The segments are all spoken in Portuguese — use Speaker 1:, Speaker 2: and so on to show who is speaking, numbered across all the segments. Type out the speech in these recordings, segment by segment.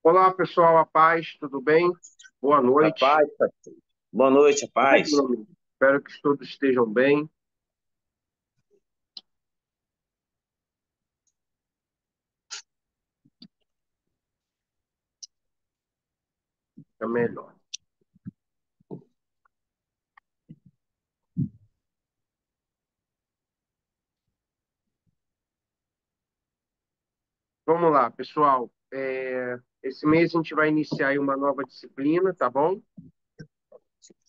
Speaker 1: Olá, pessoal, a paz, tudo bem? Boa
Speaker 2: A
Speaker 1: noite.
Speaker 2: paz, pastor. Boa noite, a paz.
Speaker 1: Espero que todos estejam bem. É melhor. Vamos lá, pessoal. Esse mês a gente vai iniciar aí uma nova disciplina, tá bom?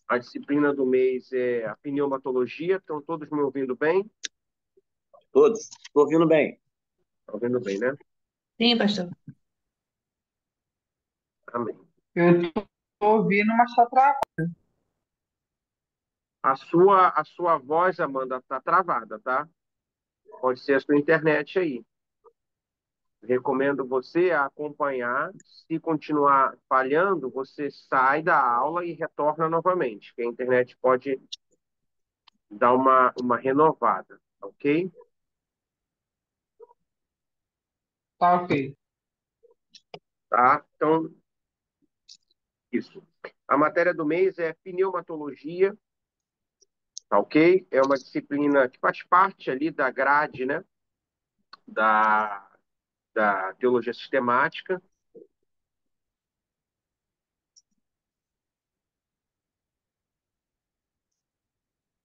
Speaker 1: A disciplina do mês é a pneumatologia. Estão todos me ouvindo bem?
Speaker 2: Todos? Estou ouvindo bem.
Speaker 1: Estão ouvindo bem, né?
Speaker 3: Sim, pastor.
Speaker 1: Amém.
Speaker 4: Eu tô ouvindo, mas tá travado.
Speaker 1: A sua voz, Amanda, tá travada, tá? Pode ser a sua internet aí. Recomendo você a acompanhar. Se continuar falhando, você sai da aula e retorna novamente, que a internet pode dar uma renovada, ok?
Speaker 4: Tá ok.
Speaker 1: Tá? Então, isso. A matéria do mês é pneumatologia, tá ok? É uma disciplina que faz parte ali da grade, né? Da, da teologia sistemática.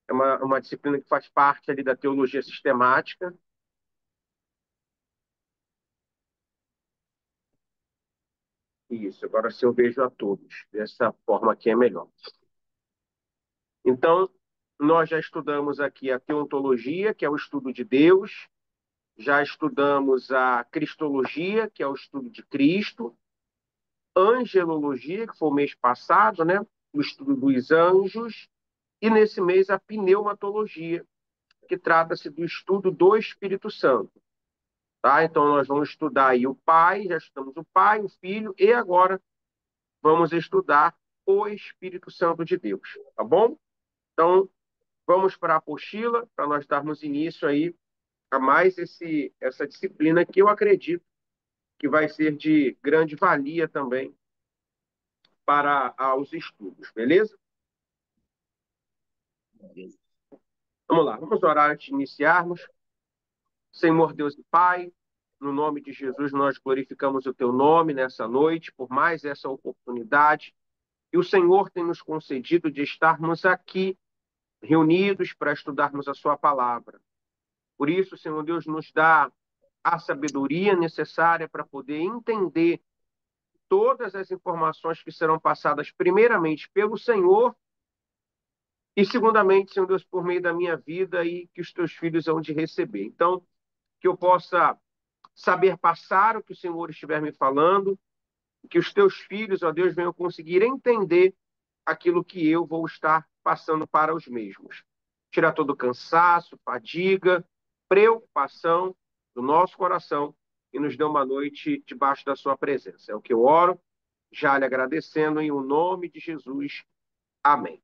Speaker 1: É uma disciplina que faz parte ali da teologia sistemática. Isso, agora se eu vejo a todos. Dessa forma aqui é melhor. Então, nós já estudamos aqui a teontologia, que é o estudo de Deus, já estudamos a cristologia, que é o estudo de Cristo, angelologia, que foi o mês passado, né? O estudo dos anjos, e nesse mês a pneumatologia, que trata-se do estudo do Espírito Santo. Tá? Então, nós vamos estudar aí o Pai, já estudamos o Pai, o Filho, e agora vamos estudar o Espírito Santo de Deus, tá bom? Então, vamos para a apostila, para nós darmos início aí a mais essa disciplina que eu acredito que vai ser de grande valia também para os estudos, beleza? Vamos lá, vamos orar antes de iniciarmos. Senhor Deus e Pai, no nome de Jesus, nós glorificamos o Teu nome nessa noite, por mais essa oportunidade que o Senhor tem nos concedido de estarmos aqui reunidos para estudarmos a Sua palavra. Por isso, Senhor Deus, nos dá a sabedoria necessária para poder entender todas as informações que serão passadas, primeiramente pelo Senhor, e segundamente, Senhor Deus, por meio da minha vida e que os teus filhos hão de receber. Então, que eu possa saber passar o que o Senhor estiver me falando, que os teus filhos, ó Deus, venham conseguir entender aquilo que eu vou estar passando para os mesmos. Tirar todo o cansaço, fadiga, preocupação do nosso coração e nos dê uma noite debaixo da sua presença. É o que eu oro, já lhe agradecendo em o nome de Jesus. Amém.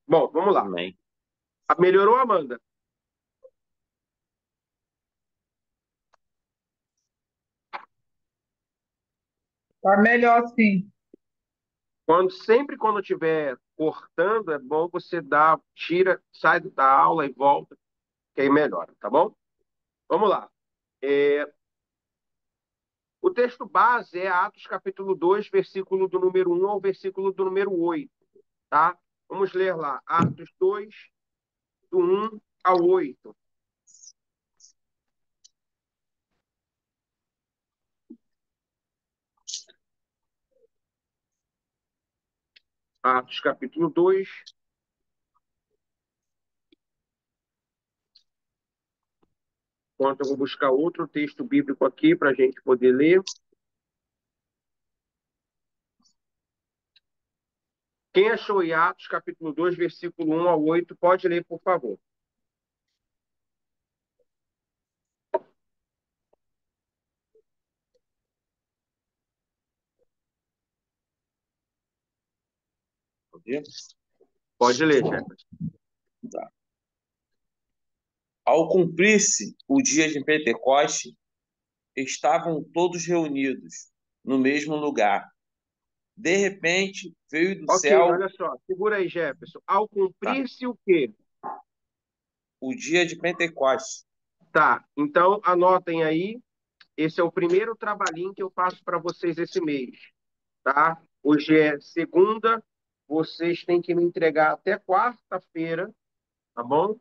Speaker 1: Bom, vamos lá.
Speaker 2: Amém.
Speaker 1: Melhorou, Amanda?
Speaker 4: Tá melhor sim.
Speaker 1: Sempre quando estiver cortando, é bom você tira, sai da aula e volta, que aí melhora, tá bom? Vamos lá. É, o texto base é Atos capítulo 2, versículo do número 1 ao versículo do número 8, tá? Vamos ler lá, Atos 2, do 1 ao 8. Atos capítulo 2. Enquanto eu vou buscar outro texto bíblico aqui para a gente poder ler. Quem achou em Atos capítulo 2, versículo 1 ao 8, pode ler, por favor. Pode ler, Jefferson.
Speaker 2: Tá. Ao cumprir-se o dia de Pentecoste, estavam todos reunidos no mesmo lugar. De repente, veio do
Speaker 1: Ok,
Speaker 2: céu.
Speaker 1: olha só. Segura aí, Jefferson. Ao
Speaker 2: Tá,
Speaker 1: cumprir-se o quê?
Speaker 2: o dia de Pentecostes.
Speaker 1: Tá, então anotem aí. Esse é o primeiro trabalhinho que eu faço para vocês esse mês, tá? Hoje é segunda, vocês têm que me entregar até quarta-feira, tá bom?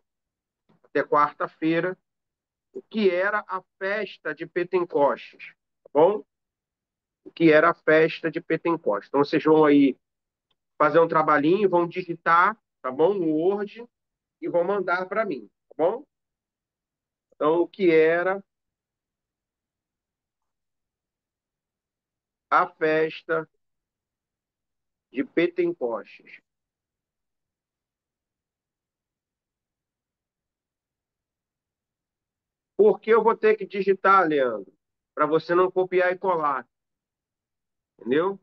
Speaker 1: Até quarta-feira, o que era a festa de Pentecostes, tá bom? O que era a festa de Pentecostes. Então, vocês vão aí fazer um trabalhinho, vão digitar, tá bom? No Word e vão mandar para mim, tá bom? Então, o que era a festa de Pentecostes? Por que eu vou ter que digitar, Leandro? Para você não copiar e colar, entendeu?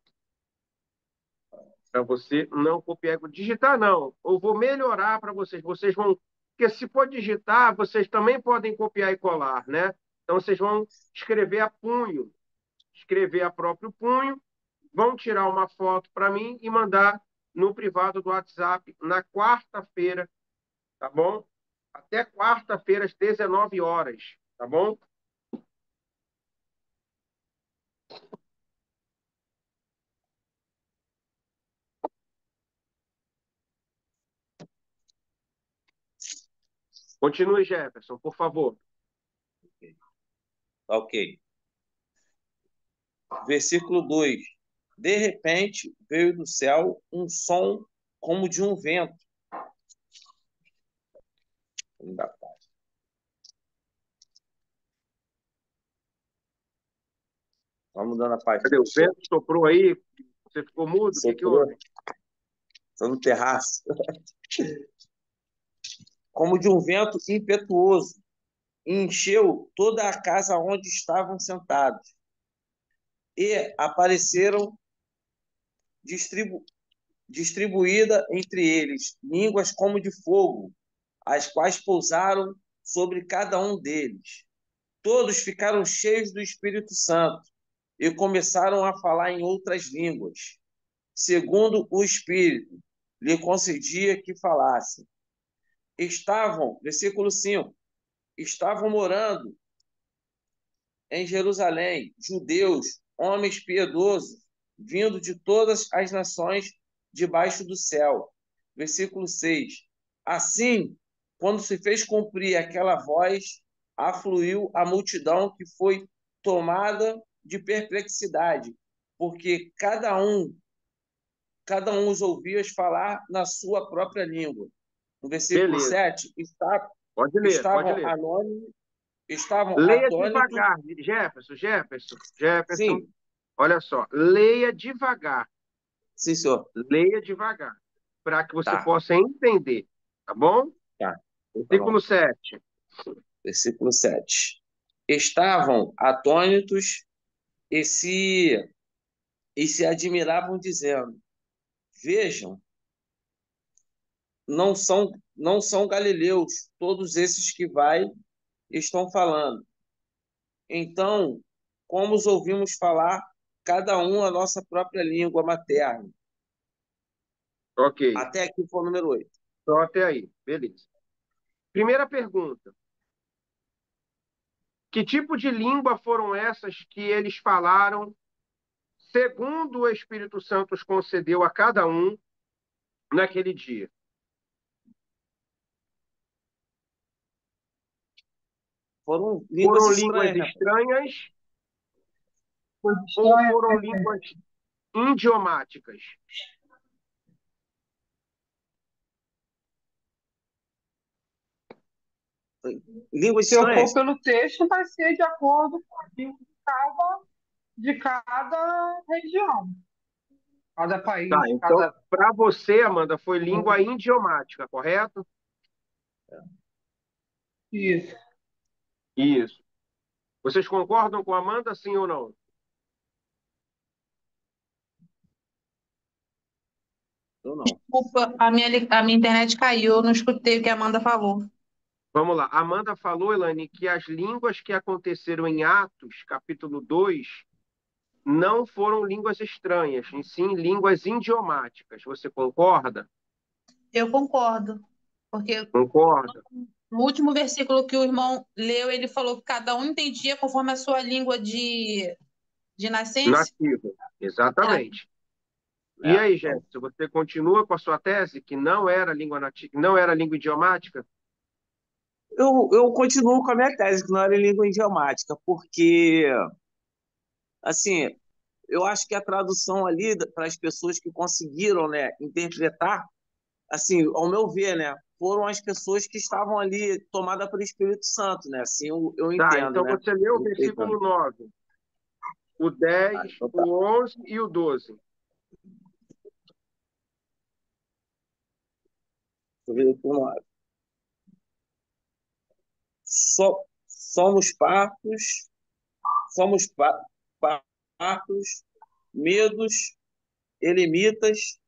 Speaker 1: Para você não copiar e colar. Digitar, não. Eu vou melhorar para vocês. Vocês vão. Porque se for digitar, vocês também podem copiar e colar, né? Então, vocês vão escrever a punho, escrever a próprio punho, vão tirar uma foto para mim e mandar no privado do WhatsApp na quarta-feira, tá bom? Até quarta-feira, às 19 horas, tá bom? Continue, Jefferson, por favor.
Speaker 2: Tá, ok. Versículo 2. De repente, veio do céu um som como de um vento. Vamos dando a página.
Speaker 1: Cadê? O vento soprou aí? Você ficou mudo? O que que
Speaker 2: Soprou.
Speaker 1: houve?
Speaker 2: Estou no terraço. Como de um vento impetuoso, e encheu toda a casa onde estavam sentados. E apareceram distribuída entre eles línguas como de fogo, as quais pousaram sobre cada um deles. Todos ficaram cheios do Espírito Santo e começaram a falar em outras línguas, segundo o Espírito lhe concedia que falassem. Versículo 5, estavam morando em Jerusalém judeus, homens piedosos, vindo de todas as nações debaixo do céu. Versículo 6. Assim, quando se fez cumprir aquela voz, afluiu a multidão que foi tomada de perplexidade, porque cada um os ouvia falar na sua própria língua. No versículo
Speaker 1: Beleza.
Speaker 2: 7,
Speaker 1: Pode ler, pode
Speaker 2: estavam
Speaker 1: ler. Leia
Speaker 2: atônitos.
Speaker 1: devagar, Jefferson,
Speaker 2: Sim,
Speaker 1: olha só, leia devagar,
Speaker 2: sim, senhor.
Speaker 1: leia devagar, para que você
Speaker 2: Tá,
Speaker 1: possa entender, tá bom?
Speaker 2: tá, tá bom.
Speaker 1: Versículo 7.
Speaker 2: Versículo 7. Estavam atônitos e se admiravam, dizendo: Vejam, não são galileus todos esses que estão falando. Então, como os ouvimos falar, cada um a nossa própria língua materna?
Speaker 1: Ok,
Speaker 2: Até aqui foi o número 8.
Speaker 1: só até aí, beleza. Primeira pergunta. Que tipo de língua foram essas que eles falaram, segundo o Espírito Santo os concedeu a cada um naquele dia?
Speaker 2: Foram línguas
Speaker 1: Foram línguas
Speaker 2: estranhas, né?
Speaker 1: estranhas
Speaker 4: Coisa
Speaker 1: ou
Speaker 4: estranha.
Speaker 1: foram línguas idiomáticas?
Speaker 2: Línguas
Speaker 4: Se eu
Speaker 2: estranhas?
Speaker 4: for pelo texto, vai ser de acordo com a língua de cada região, cada
Speaker 1: Tá,
Speaker 4: país,
Speaker 1: então,
Speaker 4: cada.
Speaker 1: para você, Amanda, foi língua idiomática, correto?
Speaker 4: Isso.
Speaker 1: Isso. Vocês concordam com a Amanda, sim ou não?
Speaker 2: Eu não.
Speaker 3: Desculpa, a minha internet caiu, eu não escutei o que a Amanda falou.
Speaker 1: Vamos lá. A Amanda falou, Elane, que as línguas que aconteceram em Atos, capítulo 2, não foram línguas estranhas, e sim línguas idiomáticas. Você concorda?
Speaker 3: Eu concordo, porque
Speaker 1: Concorda?
Speaker 3: no último versículo que o irmão leu, ele falou que cada um entendia conforme a sua língua de nascença.
Speaker 1: Nativa.
Speaker 3: Era-
Speaker 1: Exatamente. E
Speaker 2: É,
Speaker 1: aí,
Speaker 2: então,
Speaker 1: Jéssica, você continua com a sua tese que não era língua nativa, não era língua idiomática?
Speaker 2: eu continuo com a minha tese, que não era em língua idiomática, porque, assim, eu acho que a tradução ali para as pessoas que conseguiram, né, interpretar, assim, ao meu ver, né, foram as pessoas que estavam ali tomadas pelo Espírito Santo, né? Assim eu
Speaker 1: Tá,
Speaker 2: entendo,
Speaker 1: então
Speaker 2: né?
Speaker 1: você leu o
Speaker 2: Respeitando.
Speaker 1: versículo 9, o 10,
Speaker 2: Então tá.
Speaker 1: o 11 e o 12.
Speaker 2: Deixa eu ver aqui um lado. Somos partos, somos partos, medos, elimitas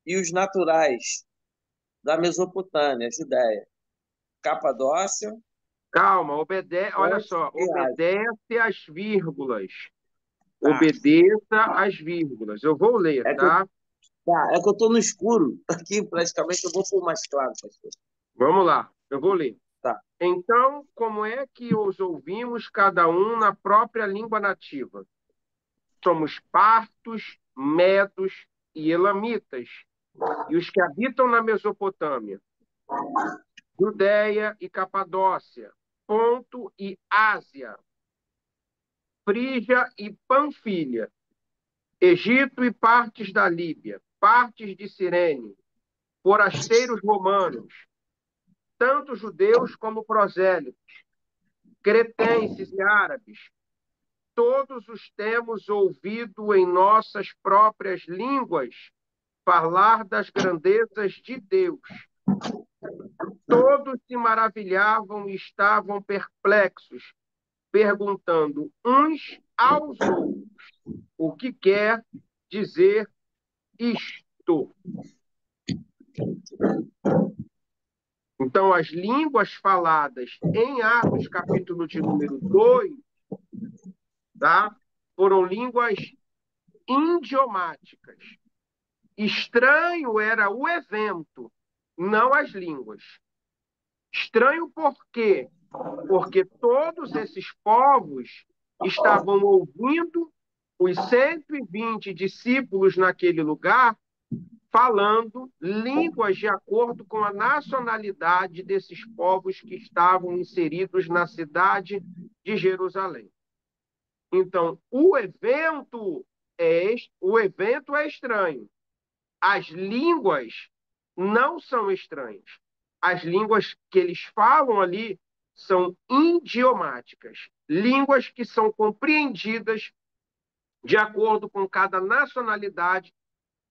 Speaker 2: e os naturais da Mesopotâmia, Judéia, Capadócia,
Speaker 1: Calma, olha
Speaker 2: Ponte
Speaker 1: só,
Speaker 2: e Ásia.
Speaker 1: obedece às vírgulas.
Speaker 2: Tá.
Speaker 1: Obedeça às vírgulas. Eu vou ler,
Speaker 2: É que,
Speaker 1: tá?
Speaker 2: é que eu tô no escuro aqui, praticamente, eu vou pôr mais claro, pastor.
Speaker 1: Vamos lá, eu vou ler.
Speaker 2: Tá.
Speaker 1: Então, como é que os ouvimos cada um na própria língua nativa? Somos partos, medos e elamitas, e os que habitam na Mesopotâmia, Judéia e Capadócia, Ponto e Ásia, Frígia e Panfilha, Egito e partes da Líbia, partes de Cirene, forasteiros romanos, tanto judeus como prosélitos, cretenses e árabes, todos os temos ouvido em nossas próprias línguas falar das grandezas de Deus. Todos se maravilhavam e estavam perplexos, perguntando uns aos outros o que quer dizer isto. Então, as línguas faladas em Atos, capítulo de número 2, tá? Foram línguas idiomáticas. Estranho era o evento, não as línguas. Estranho por quê? Porque todos esses povos estavam ouvindo os 120 discípulos naquele lugar falando línguas de acordo com a nacionalidade desses povos que estavam inseridos na cidade de Jerusalém. Então, o evento é estranho. As línguas não são estranhas. As línguas que eles falam ali são idiomáticas, línguas que são compreendidas de acordo com cada nacionalidade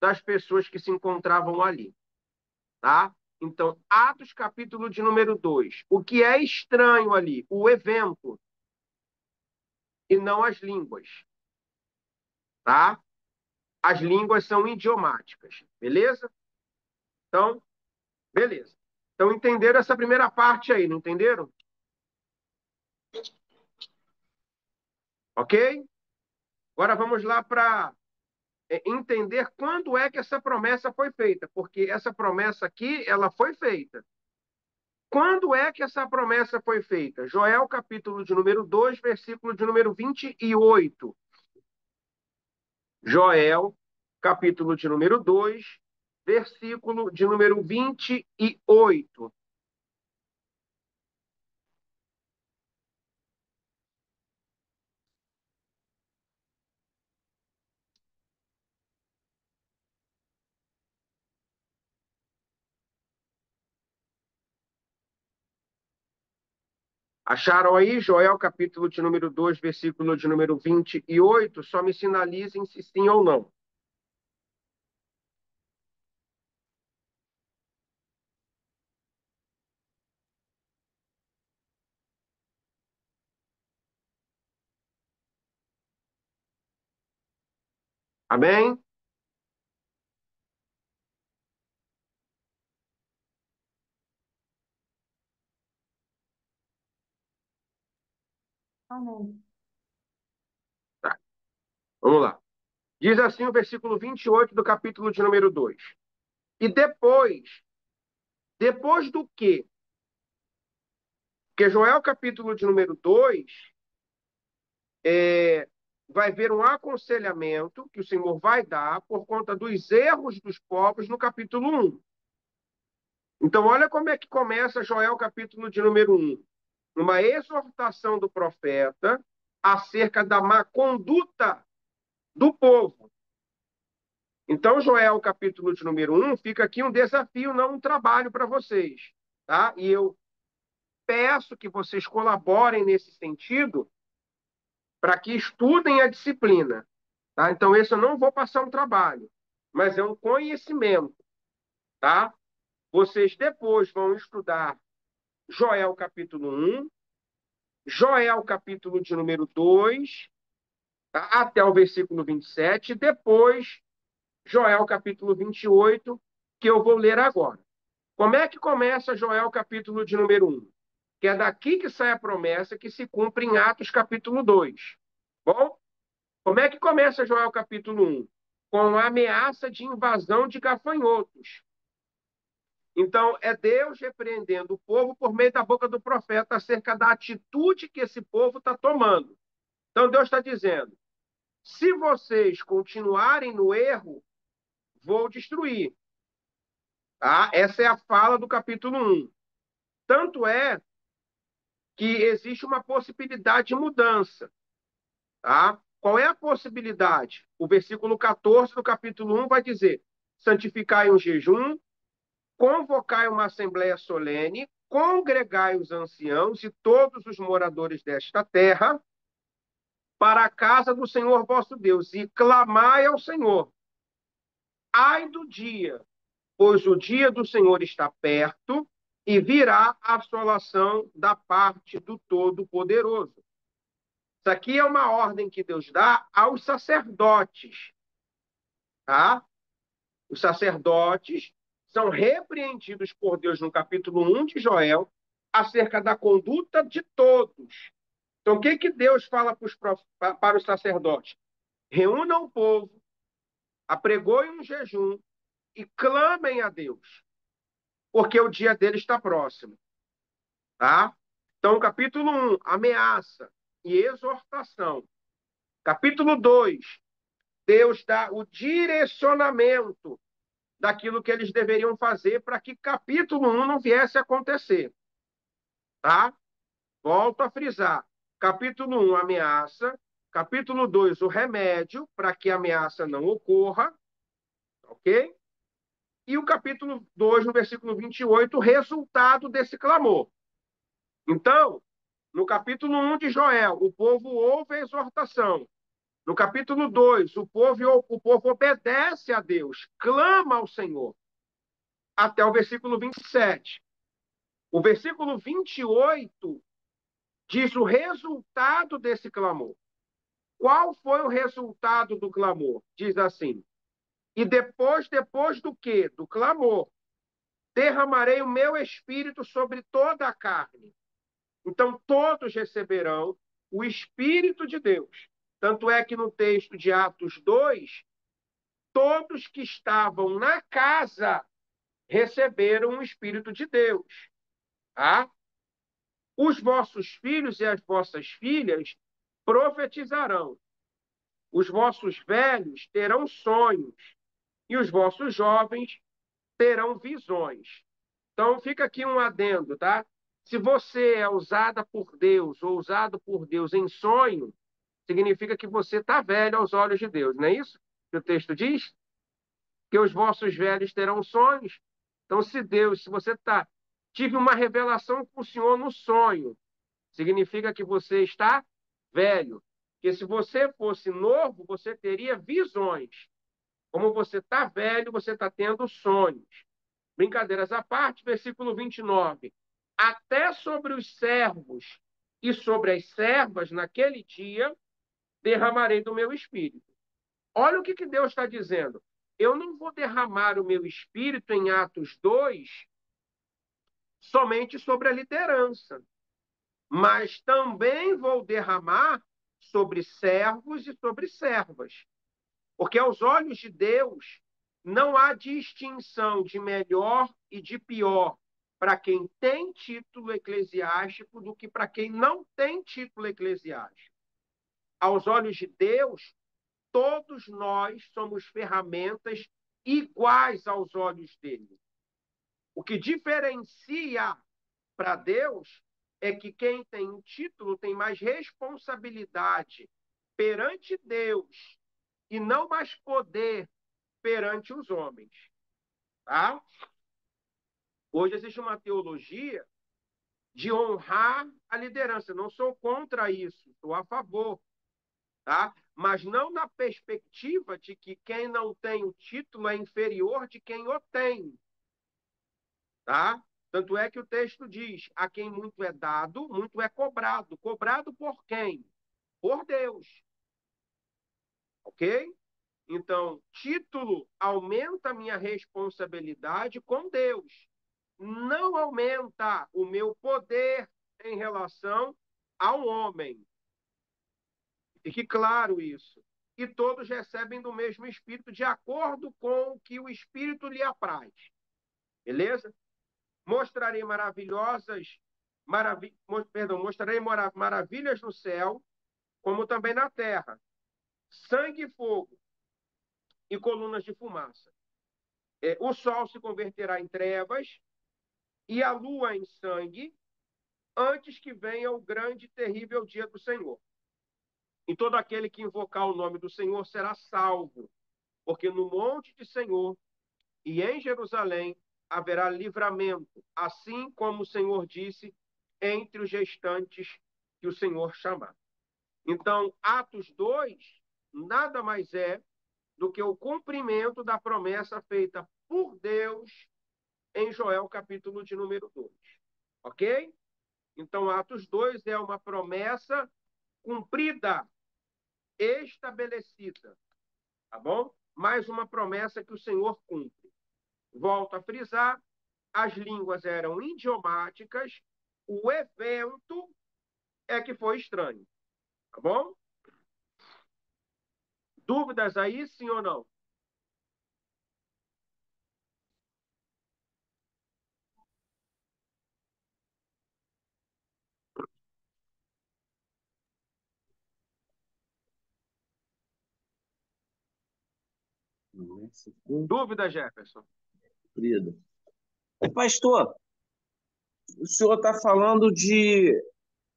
Speaker 1: das pessoas que se encontravam ali, tá? Então, Atos capítulo de número 2. O que é estranho ali? O evento e não as línguas, tá? As línguas são idiomáticas, beleza? Então, beleza. Então, entenderam essa primeira parte aí, não entenderam? Ok? Agora vamos lá para entender quando é que essa promessa foi feita, porque essa promessa aqui, ela foi feita. Quando é que essa promessa foi feita? Joel, capítulo de número 2, versículo de número 28. Joel, capítulo de número 2, versículo de número 28. Acharam aí? Joel, capítulo de número 2, versículo de número 28. Só me sinalizem se sim ou não. Amém?
Speaker 3: Amém.
Speaker 1: Tá. Vamos lá. Diz assim o versículo 28 do capítulo de número 2. E depois do quê? Porque Joel, capítulo de número 2, vai ver um aconselhamento que o Senhor vai dar por conta dos erros dos povos no capítulo 1. Então, olha como é que começa Joel, capítulo de número 1. Uma exortação do profeta acerca da má conduta do povo. Então, Joel, capítulo de número 1, fica aqui um desafio, não um trabalho para vocês. Tá? E eu peço que vocês colaborem nesse sentido para que estudem a disciplina. Tá? Então, esse eu não vou passar um trabalho, mas é um conhecimento. Tá? Vocês depois vão estudar Joel capítulo 1, Joel capítulo de número 2, tá? Até o versículo 27, e depois Joel capítulo 28, que eu vou ler agora. Como é que começa Joel capítulo de número 1? Que é daqui que sai a promessa que se cumpre em Atos capítulo 2. Bom, como é que começa Joel capítulo 1? Com a ameaça de invasão de gafanhotos. Então, é Deus repreendendo o povo por meio da boca do profeta acerca da atitude que esse povo está tomando. Então, Deus está dizendo: se vocês continuarem no erro, vou destruir. Tá? Essa é a fala do capítulo 1. Tanto é que existe uma possibilidade de mudança. Tá? Qual é a possibilidade? O versículo 14 do capítulo 1 vai dizer: santificai um jejum, convocai uma assembleia solene, congregai os anciãos e todos os moradores desta terra para a casa do Senhor vosso Deus e clamai ao Senhor. Ai do dia, pois o dia do Senhor está perto e virá a assolação da parte do Todo-Poderoso. Isso aqui é uma ordem que Deus dá aos sacerdotes. Tá? Os sacerdotes são repreendidos por Deus no capítulo 1 de Joel acerca da conduta de todos. Então, o que, que Deus fala para os sacerdotes? Reúnam o povo, apregoem um jejum e clamem a Deus, porque o dia dele está próximo. Tá? Então, capítulo 1, ameaça e exortação. Capítulo 2, Deus dá o direcionamento daquilo que eles deveriam fazer para que capítulo 1 não viesse a acontecer. Tá? Volto a frisar. Capítulo 1, ameaça. Capítulo 2, o remédio para que a ameaça não ocorra. Ok? E o capítulo 2, no versículo 28, o resultado desse clamor. Então, no capítulo 1 de Joel, o povo ouve a exortação. No capítulo 2, o povo obedece a Deus, clama ao Senhor. Até o versículo 27. O versículo 28 diz o resultado desse clamor. Qual foi o resultado do clamor? Diz assim: e depois do quê? Do clamor, derramarei o meu espírito sobre toda a carne. Então todos receberão o Espírito de Deus. Tanto é que no texto de Atos 2, todos que estavam na casa receberam o Espírito de Deus. Tá? Os vossos filhos e as vossas filhas profetizarão. Os vossos velhos terão sonhos e os vossos jovens terão visões. Então fica aqui um adendo, tá? Se você é usada por Deus ou usado por Deus em sonho, significa que você está velho aos olhos de Deus, não é isso que o texto diz? Que os vossos velhos terão sonhos. Então, se você tive uma revelação com o Senhor no sonho, significa que você está velho. Porque se você fosse novo, você teria visões. Como você está velho, você está tendo sonhos. Brincadeiras à parte, versículo 29. Até sobre os servos e sobre as servas, naquele dia, derramarei do meu espírito. Olha o que Deus está dizendo. Eu não vou derramar o meu espírito em Atos 2 somente sobre a liderança, mas também vou derramar sobre servos e sobre servas. Porque aos olhos de Deus não há distinção de melhor e de pior para quem tem título eclesiástico do que para quem não tem título eclesiástico. Aos olhos de Deus, todos nós somos ferramentas iguais aos olhos dele. O que diferencia para Deus é que quem tem um título tem mais responsabilidade perante Deus e não mais poder perante os homens. Tá? Hoje existe uma teologia de honrar a liderança. Não sou contra isso, sou a favor. Tá? Mas não na perspectiva de que quem não tem o título é inferior de quem o tem. Tá? Tanto é que o texto diz: a quem muito é dado, muito é cobrado. Cobrado por quem? Por Deus. Ok? Então, título aumenta a minha responsabilidade com Deus. Não aumenta o meu poder em relação ao homem. Fique claro isso. E todos recebem do mesmo Espírito, de acordo com o que o Espírito lhe apraz. Beleza? Mostrarei mostrarei maravilhas no céu, como também na terra. Sangue e fogo e colunas de fumaça. O sol se converterá em trevas e a lua em sangue, antes que venha o grande e terrível dia do Senhor. E todo aquele que invocar o nome do Senhor será salvo, porque no monte de Senhor e em Jerusalém haverá livramento, assim como o Senhor disse, entre os gestantes que o Senhor chamar. Então, Atos 2 nada mais é do que o cumprimento da promessa feita por Deus em Joel, capítulo de número 2. Ok? Então, Atos 2 é uma promessa cumprida, estabelecida. Tá bom? Mais uma promessa que o Senhor cumpre. Volto a frisar, as línguas eram idiomáticas, o evento é que foi estranho. Tá bom? Dúvidas aí, sim ou não? Dúvida, Jefferson?
Speaker 2: Pastor, o senhor está falando de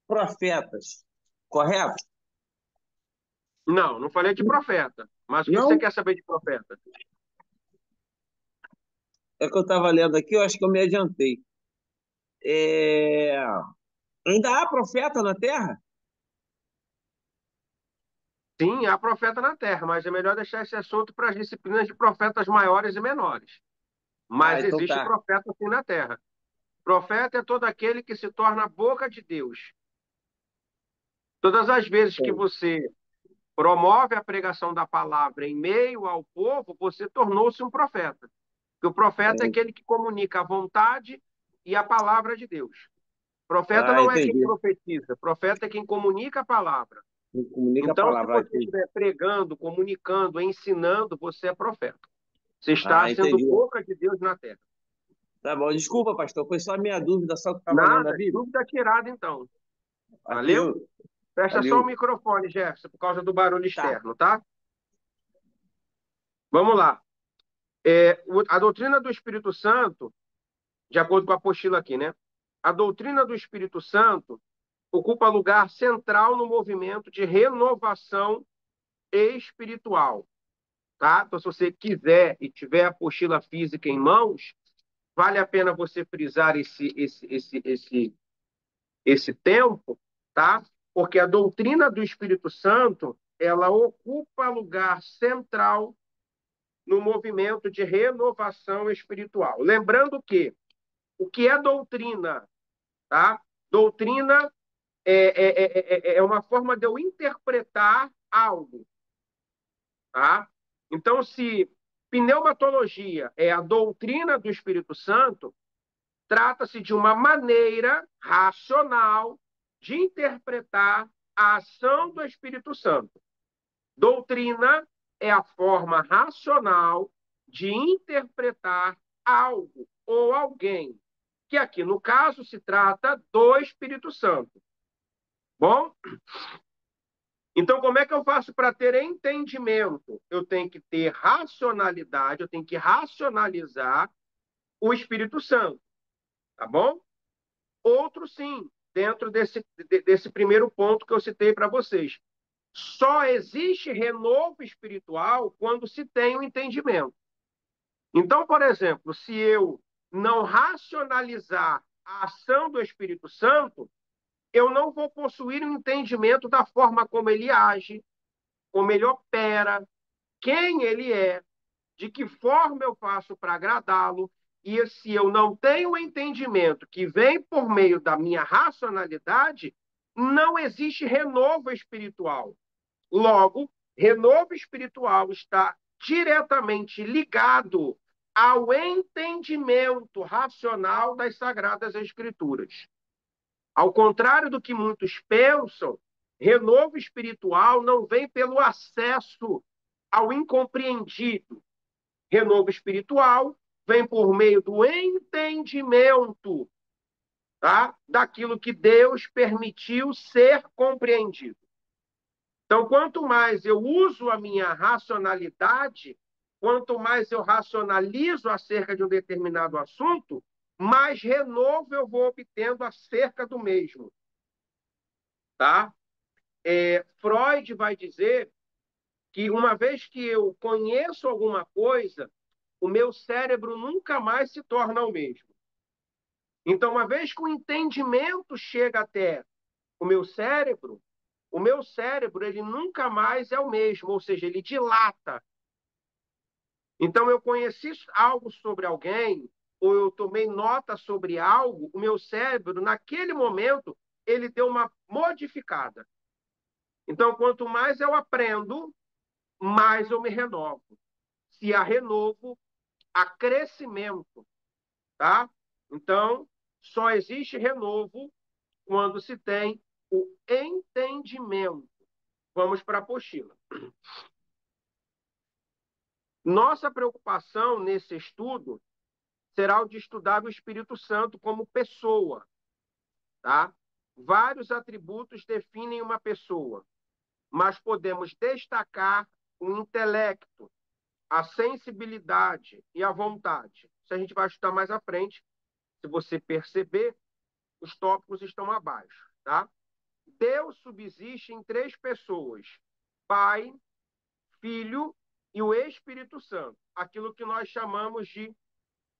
Speaker 2: profetas, correto?
Speaker 1: Não, não falei de profeta. Mas o que
Speaker 2: Não?
Speaker 1: você quer saber de profeta?
Speaker 2: É que eu estava lendo aqui, eu acho que eu me adiantei. Ainda há profeta na Terra?
Speaker 1: Sim, há profeta na terra, mas é melhor deixar esse assunto para as disciplinas de profetas maiores e menores.
Speaker 2: Ah,
Speaker 1: Mas
Speaker 2: então
Speaker 1: existe
Speaker 2: tá.
Speaker 1: profeta sim na terra. Profeta é todo aquele que se torna a boca de Deus. Todas as vezes que você promove a pregação da palavra em meio ao povo, você tornou-se um profeta. Porque o profeta é aquele que comunica a vontade e a palavra de Deus. Profeta
Speaker 2: Ah,
Speaker 1: não é quem
Speaker 2: entendi.
Speaker 1: profetiza, profeta é quem comunica a palavra.
Speaker 2: Comunica a
Speaker 1: Então, se
Speaker 2: palavra
Speaker 1: você
Speaker 2: aqui.
Speaker 1: estiver pregando, comunicando, ensinando, você é profeta. Você está
Speaker 2: Ah,
Speaker 1: sendo
Speaker 2: entendi.
Speaker 1: boca de Deus na terra.
Speaker 2: Tá bom, desculpa, pastor, foi só a minha dúvida, só que eu estava lendo a
Speaker 1: Nada,
Speaker 2: Bíblia.
Speaker 1: dúvida tirada, então.
Speaker 2: Aqui,
Speaker 1: Valeu? Fecha só o
Speaker 2: valeu.
Speaker 1: microfone, Jefferson, por causa do barulho
Speaker 2: Tá.
Speaker 1: externo, tá? Vamos lá. A doutrina do Espírito Santo, de acordo com a apostila aqui, né? A doutrina do Espírito Santo ocupa lugar central no movimento de renovação espiritual, tá? Então, se você quiser e tiver a apostila física em mãos, vale a pena você frisar esse tempo, tá? Porque a doutrina do Espírito Santo, ela ocupa lugar central no movimento de renovação espiritual. Lembrando que o que é doutrina, tá? Doutrina é uma forma de eu interpretar algo, tá? Então, se pneumatologia é a doutrina do Espírito Santo, trata-se de uma maneira racional de interpretar a ação do Espírito Santo. Doutrina é a forma racional de interpretar algo ou alguém, que aqui no caso se trata do Espírito Santo. Bom? Então, como é que eu faço para ter entendimento? Eu tenho que ter racionalidade, eu tenho que racionalizar o Espírito Santo, tá bom? Outro sim, dentro desse primeiro ponto que eu citei para vocês. Só existe renovo espiritual quando se tem o entendimento. Então, por exemplo, se eu não racionalizar a ação do Espírito Santo, eu não vou possuir um entendimento da forma como ele age, como ele opera, quem ele é, de que forma eu faço para agradá-lo. E se eu não tenho o entendimento que vem por meio da minha racionalidade, não existe renovo espiritual. Logo, renovo espiritual está diretamente ligado ao entendimento racional das Sagradas Escrituras. Ao contrário do que muitos pensam, renovo espiritual não vem pelo acesso ao incompreendido. Renovo espiritual vem por meio do entendimento, tá? Daquilo que Deus permitiu ser compreendido. Então, quanto mais eu uso a minha racionalidade, quanto mais eu racionalizo acerca de um determinado assunto, mais renovo eu vou obtendo acerca do mesmo. Tá? Freud vai dizer que uma vez que eu conheço alguma coisa, o meu cérebro nunca mais se torna o mesmo. Então, uma vez que o entendimento chega até o meu cérebro ele nunca mais é o mesmo, ou seja, ele dilata. Então, eu conheci algo sobre alguém, ou eu tomei nota sobre algo, o meu cérebro, naquele momento, ele deu uma modificada. Então, quanto mais eu aprendo, mais eu me renovo. Se há renovo, há crescimento, tá? Então, só existe renovo quando se tem o entendimento. Vamos para a apostila. Nossa preocupação nesse estudo será o de estudar o Espírito Santo como pessoa, tá? Vários atributos definem uma pessoa, mas podemos destacar o intelecto, a sensibilidade e a vontade. Isso a gente vai estudar mais à frente. Se você perceber, os tópicos estão abaixo, tá? Deus subsiste em três pessoas: Pai, Filho e o Espírito Santo. Aquilo que nós chamamos de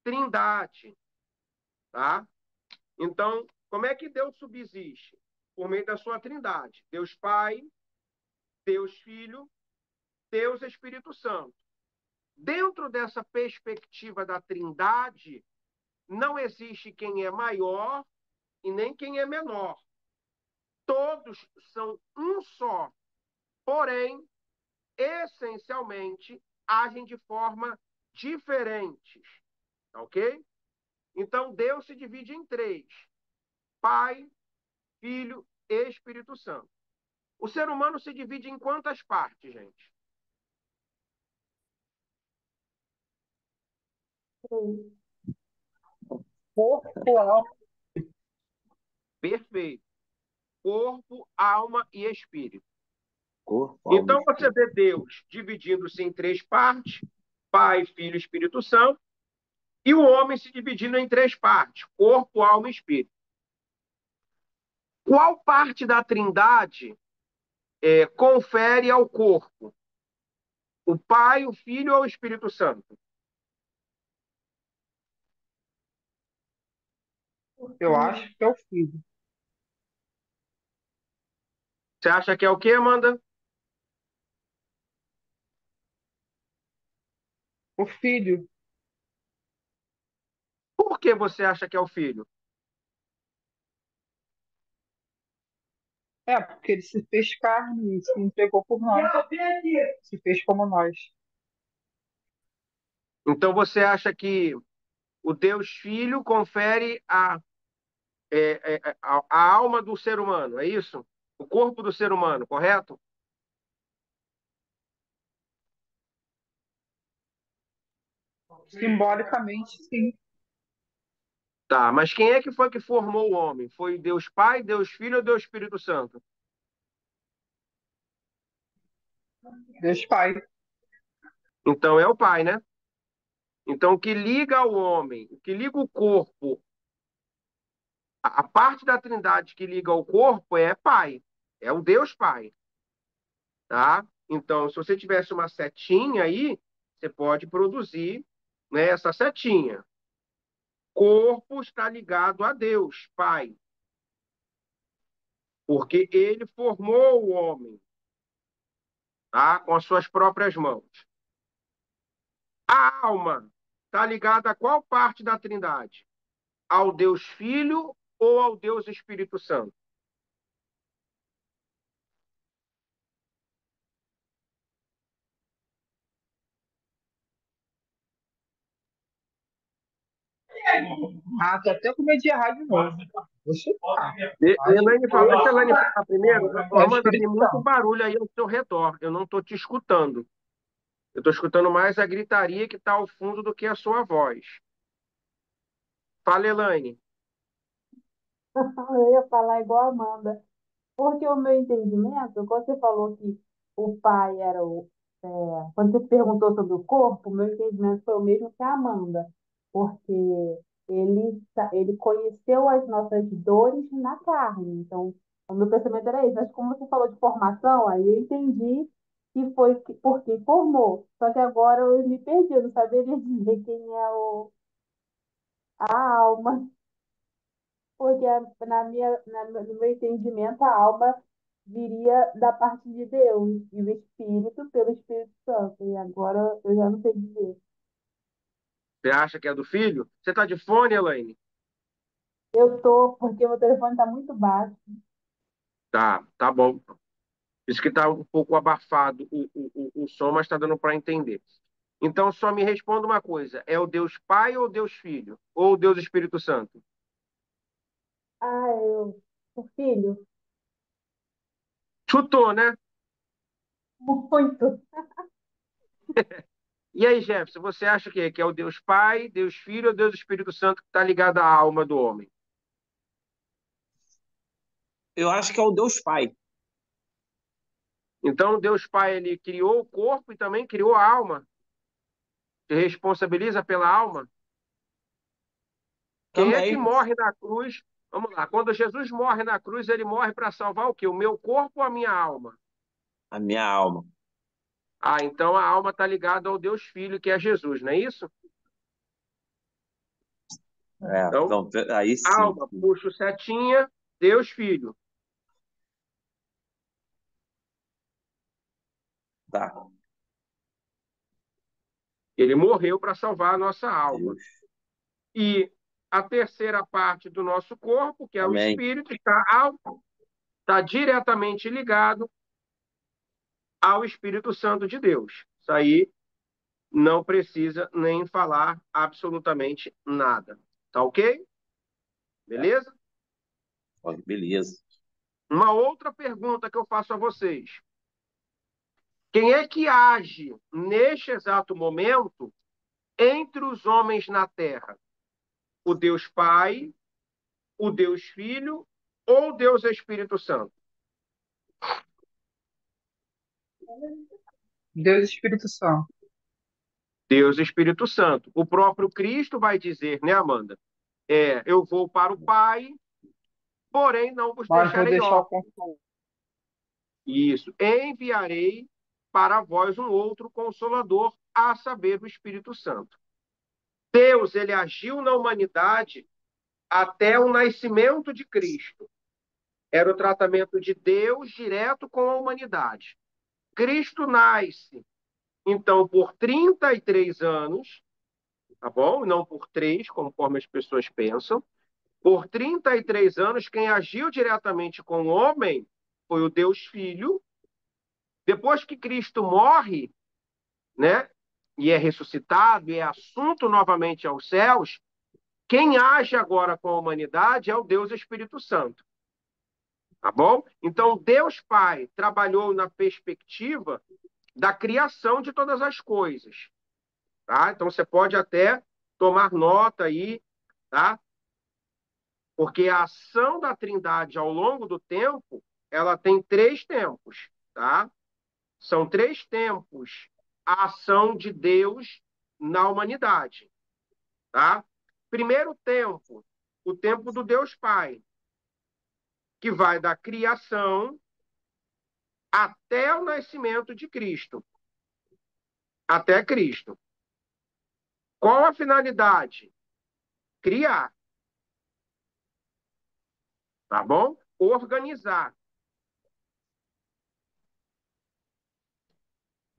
Speaker 1: Trindade, tá? Então, como é que Deus subsiste? Por meio da sua Trindade. Deus Pai, Deus Filho, Deus Espírito Santo. Dentro dessa perspectiva da Trindade, não existe quem é maior e nem quem é menor. Todos são um só, porém, essencialmente, agem de forma diferentes, ok? Então, Deus se divide em três: Pai, Filho e Espírito Santo. O ser humano se divide em quantas partes, gente?
Speaker 4: Corpo, alma.
Speaker 1: Perfeito. Corpo, alma e espírito.
Speaker 2: Corpo, alma,
Speaker 1: Então, você vê Deus dividindo-se em três partes: Pai, Filho e Espírito Santo, e o homem se dividindo em três partes: corpo, alma e espírito. Qual parte da Trindade confere ao corpo? O Pai, o Filho ou o Espírito Santo?
Speaker 4: Eu acho que é o filho.
Speaker 1: Você acha que é o quê, Amanda?
Speaker 4: O filho.
Speaker 1: Por que você acha que é o Filho?
Speaker 4: É, porque ele se fez carne e se entregou por nós. Se fez como nós.
Speaker 1: Então, você acha que o Deus Filho confere a alma do ser humano, é isso? o corpo do ser humano, correto?
Speaker 4: Simbolicamente, sim.
Speaker 1: Tá, mas quem é que foi que formou o homem? Foi Deus Pai, Deus Filho ou Deus Espírito Santo?
Speaker 4: Deus Pai.
Speaker 1: Então é o Pai, né? Então o que liga ao homem, o que liga o corpo, a parte da Trindade que liga ao corpo é Pai, é o Deus Pai, tá? Então, se você tivesse uma setinha aí, você pode produzir, né, essa setinha. Corpo está ligado a Deus, Pai, porque ele formou o homem, tá? Com as suas próprias mãos. A alma está ligada a qual parte da Trindade? Ao Deus Filho ou ao Deus Espírito Santo?
Speaker 4: Ah, tô até com medo de errar de novo. Vou chutar. Acho que
Speaker 1: Elaine fala, deixa a Elaine falar primeiro.
Speaker 4: é o
Speaker 1: Amanda, tem
Speaker 4: Espírito
Speaker 1: muito
Speaker 4: Santo.
Speaker 1: barulho aí ao seu redor. Eu não estou te escutando. Eu estou escutando mais a gritaria que está ao fundo do que a sua voz. Fala, Elaine.
Speaker 5: Eu ia falar igual a Amanda, porque o meu entendimento, quando você falou que o pai era o. Quando você perguntou sobre o corpo, o meu entendimento foi o mesmo que a Amanda, porque ele conheceu as nossas dores na carne. Então, o meu pensamento era esse. Mas como você falou de formação, aí eu entendi que foi porque formou. Só que agora eu me perdi, eu não saberia dizer quem é a alma. Porque no meu entendimento, a alma viria da parte de Deus e o Espírito pelo Espírito Santo. E agora eu já não sei dizer.
Speaker 1: Você acha que é do filho? Você está de fone, Elaine?
Speaker 5: Eu tô, porque meu telefone está muito baixo.
Speaker 1: Tá bom. Isso que está um pouco abafado o som, mas está dando para entender. Então, só me responda uma coisa: é o Deus Pai ou Deus Filho? Ou Deus Espírito Santo?
Speaker 5: Ah, o filho?
Speaker 1: Chutou, né?
Speaker 5: Muito.
Speaker 1: E aí, Jefferson, você acha que é o Deus Pai, Deus Filho ou Deus Espírito Santo que está ligado à alma do homem?
Speaker 2: Eu acho que é o Deus Pai.
Speaker 1: Então, Deus Pai, ele criou o corpo e também criou a alma. Se responsabiliza pela alma. Quem é que
Speaker 2: Também.
Speaker 1: morre na cruz? Vamos lá, quando Jesus morre na cruz, ele morre para salvar o quê? O meu corpo ou a minha alma?
Speaker 2: A minha alma.
Speaker 1: Ah, então a alma está ligada ao Deus Filho, que é Jesus, não é isso?
Speaker 2: É,
Speaker 1: Então,
Speaker 2: então, aí sim.
Speaker 1: alma, puxa o setinha, Deus Filho.
Speaker 2: Tá.
Speaker 1: Ele morreu para salvar a nossa alma.
Speaker 2: Deus.
Speaker 1: E a terceira parte do nosso corpo, que é o
Speaker 2: Amém.
Speaker 1: espírito, está diretamente ligado ao Espírito Santo de Deus. Isso aí não precisa nem falar absolutamente nada. Tá ok? Beleza?
Speaker 2: Beleza.
Speaker 1: Uma outra pergunta que eu faço a vocês. Quem é que age neste exato momento entre os homens na terra? O Deus Pai, o Deus Filho ou o Deus Espírito Santo?
Speaker 4: Deus e Espírito Santo.
Speaker 1: Deus Espírito Santo. O próprio Cristo vai dizer, né, Amanda? Eu vou para o Pai, porém não vos
Speaker 4: Mas vou
Speaker 1: deixarei
Speaker 4: deixar o
Speaker 1: órfãos.
Speaker 4: conforto.
Speaker 1: Isso. Enviarei para vós um outro consolador, a saber, o Espírito Santo. Deus, ele agiu na humanidade até o nascimento de Cristo. Era o tratamento de Deus direto com a humanidade. Cristo nasce, então, por 33 anos, tá bom? Não por 3, conforme as pessoas pensam. Por 33 anos, quem agiu diretamente com o homem foi o Deus Filho. Depois que Cristo morre, né? E é ressuscitado e é assunto novamente aos céus, quem age agora com a humanidade é o Deus Espírito Santo. Tá bom? Então, Deus Pai trabalhou na perspectiva da criação de todas as coisas. Tá? Então, você pode até tomar nota aí, tá? Porque a ação da Trindade ao longo do tempo, ela tem 3 tempos, tá? São 3 tempos a ação de Deus na humanidade, tá? Primeiro tempo, o tempo do Deus Pai, que vai da criação até o nascimento de Cristo, até Cristo. Qual a finalidade? Criar, tá bom? Organizar.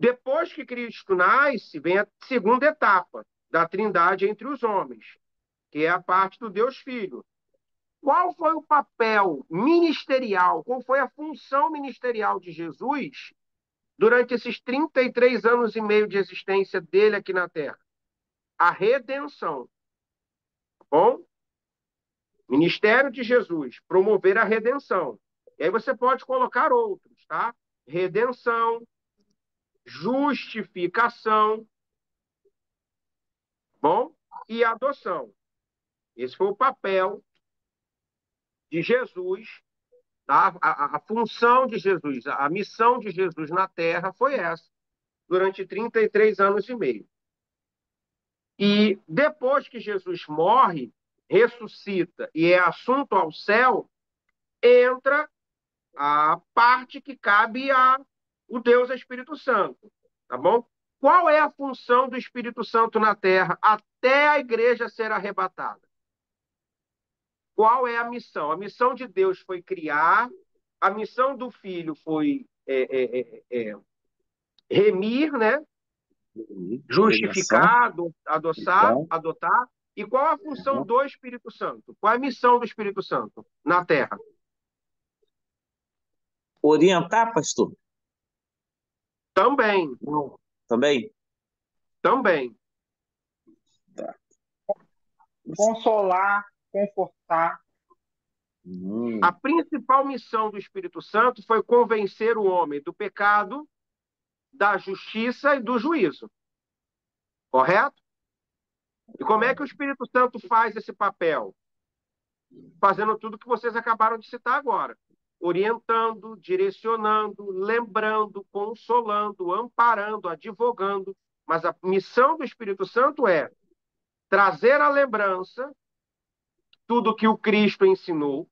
Speaker 1: Depois que Cristo nasce, vem a segunda etapa da Trindade entre os homens, que é a parte do Deus Filho. Qual foi o papel ministerial, qual foi a função ministerial de Jesus durante esses 33 anos e meio de existência dele aqui na Terra? A redenção. Tá bom? Ministério de Jesus, promover a redenção. E aí você pode colocar outros, tá? Redenção, justificação, bom? E adoção. Esse foi o papel de Jesus, tá? A função de Jesus, a missão de Jesus na Terra foi essa, durante 33 anos e meio. E depois que Jesus morre, ressuscita e é assunto ao céu, entra a parte que cabe ao Deus Espírito Santo, tá bom? Qual é a função do Espírito Santo na Terra até a igreja ser arrebatada? Qual é a missão? A missão de Deus foi criar, a missão do Filho foi remir, né? Justificar, adotar. E qual a função do Espírito Santo? Qual é a missão do Espírito Santo na Terra?
Speaker 2: Orientar, pastor?
Speaker 1: Também.
Speaker 2: Não. Também?
Speaker 1: Também.
Speaker 2: Tá.
Speaker 4: Consolar, confortar.
Speaker 1: A principal missão do Espírito Santo foi convencer o homem do pecado, da justiça e do juízo. Correto? E como é que o Espírito Santo faz esse papel? Fazendo tudo que vocês acabaram de citar agora. Orientando, direcionando, lembrando, consolando, amparando, advogando. Mas a missão do Espírito Santo é trazer à lembrança tudo que o Cristo ensinou,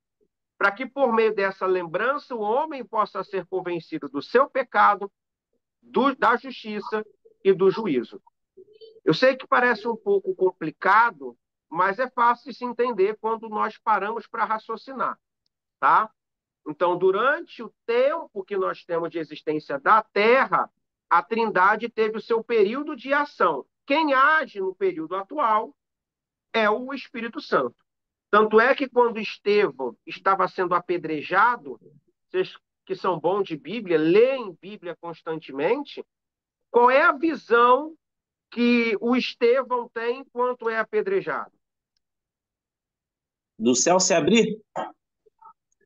Speaker 1: para que por meio dessa lembrança o homem possa ser convencido do seu pecado, da justiça e do juízo. Eu sei que parece um pouco complicado, mas é fácil de se entender quando nós paramos para raciocinar, tá? Então, durante o tempo que nós temos de existência da Terra, a Trindade teve o seu período de ação. Quem age no período atual é o Espírito Santo. Tanto é que quando Estevão estava sendo apedrejado, vocês que são bons de Bíblia, leem Bíblia constantemente, qual é a visão que o Estevão tem enquanto é apedrejado?
Speaker 2: Do céu se abrir?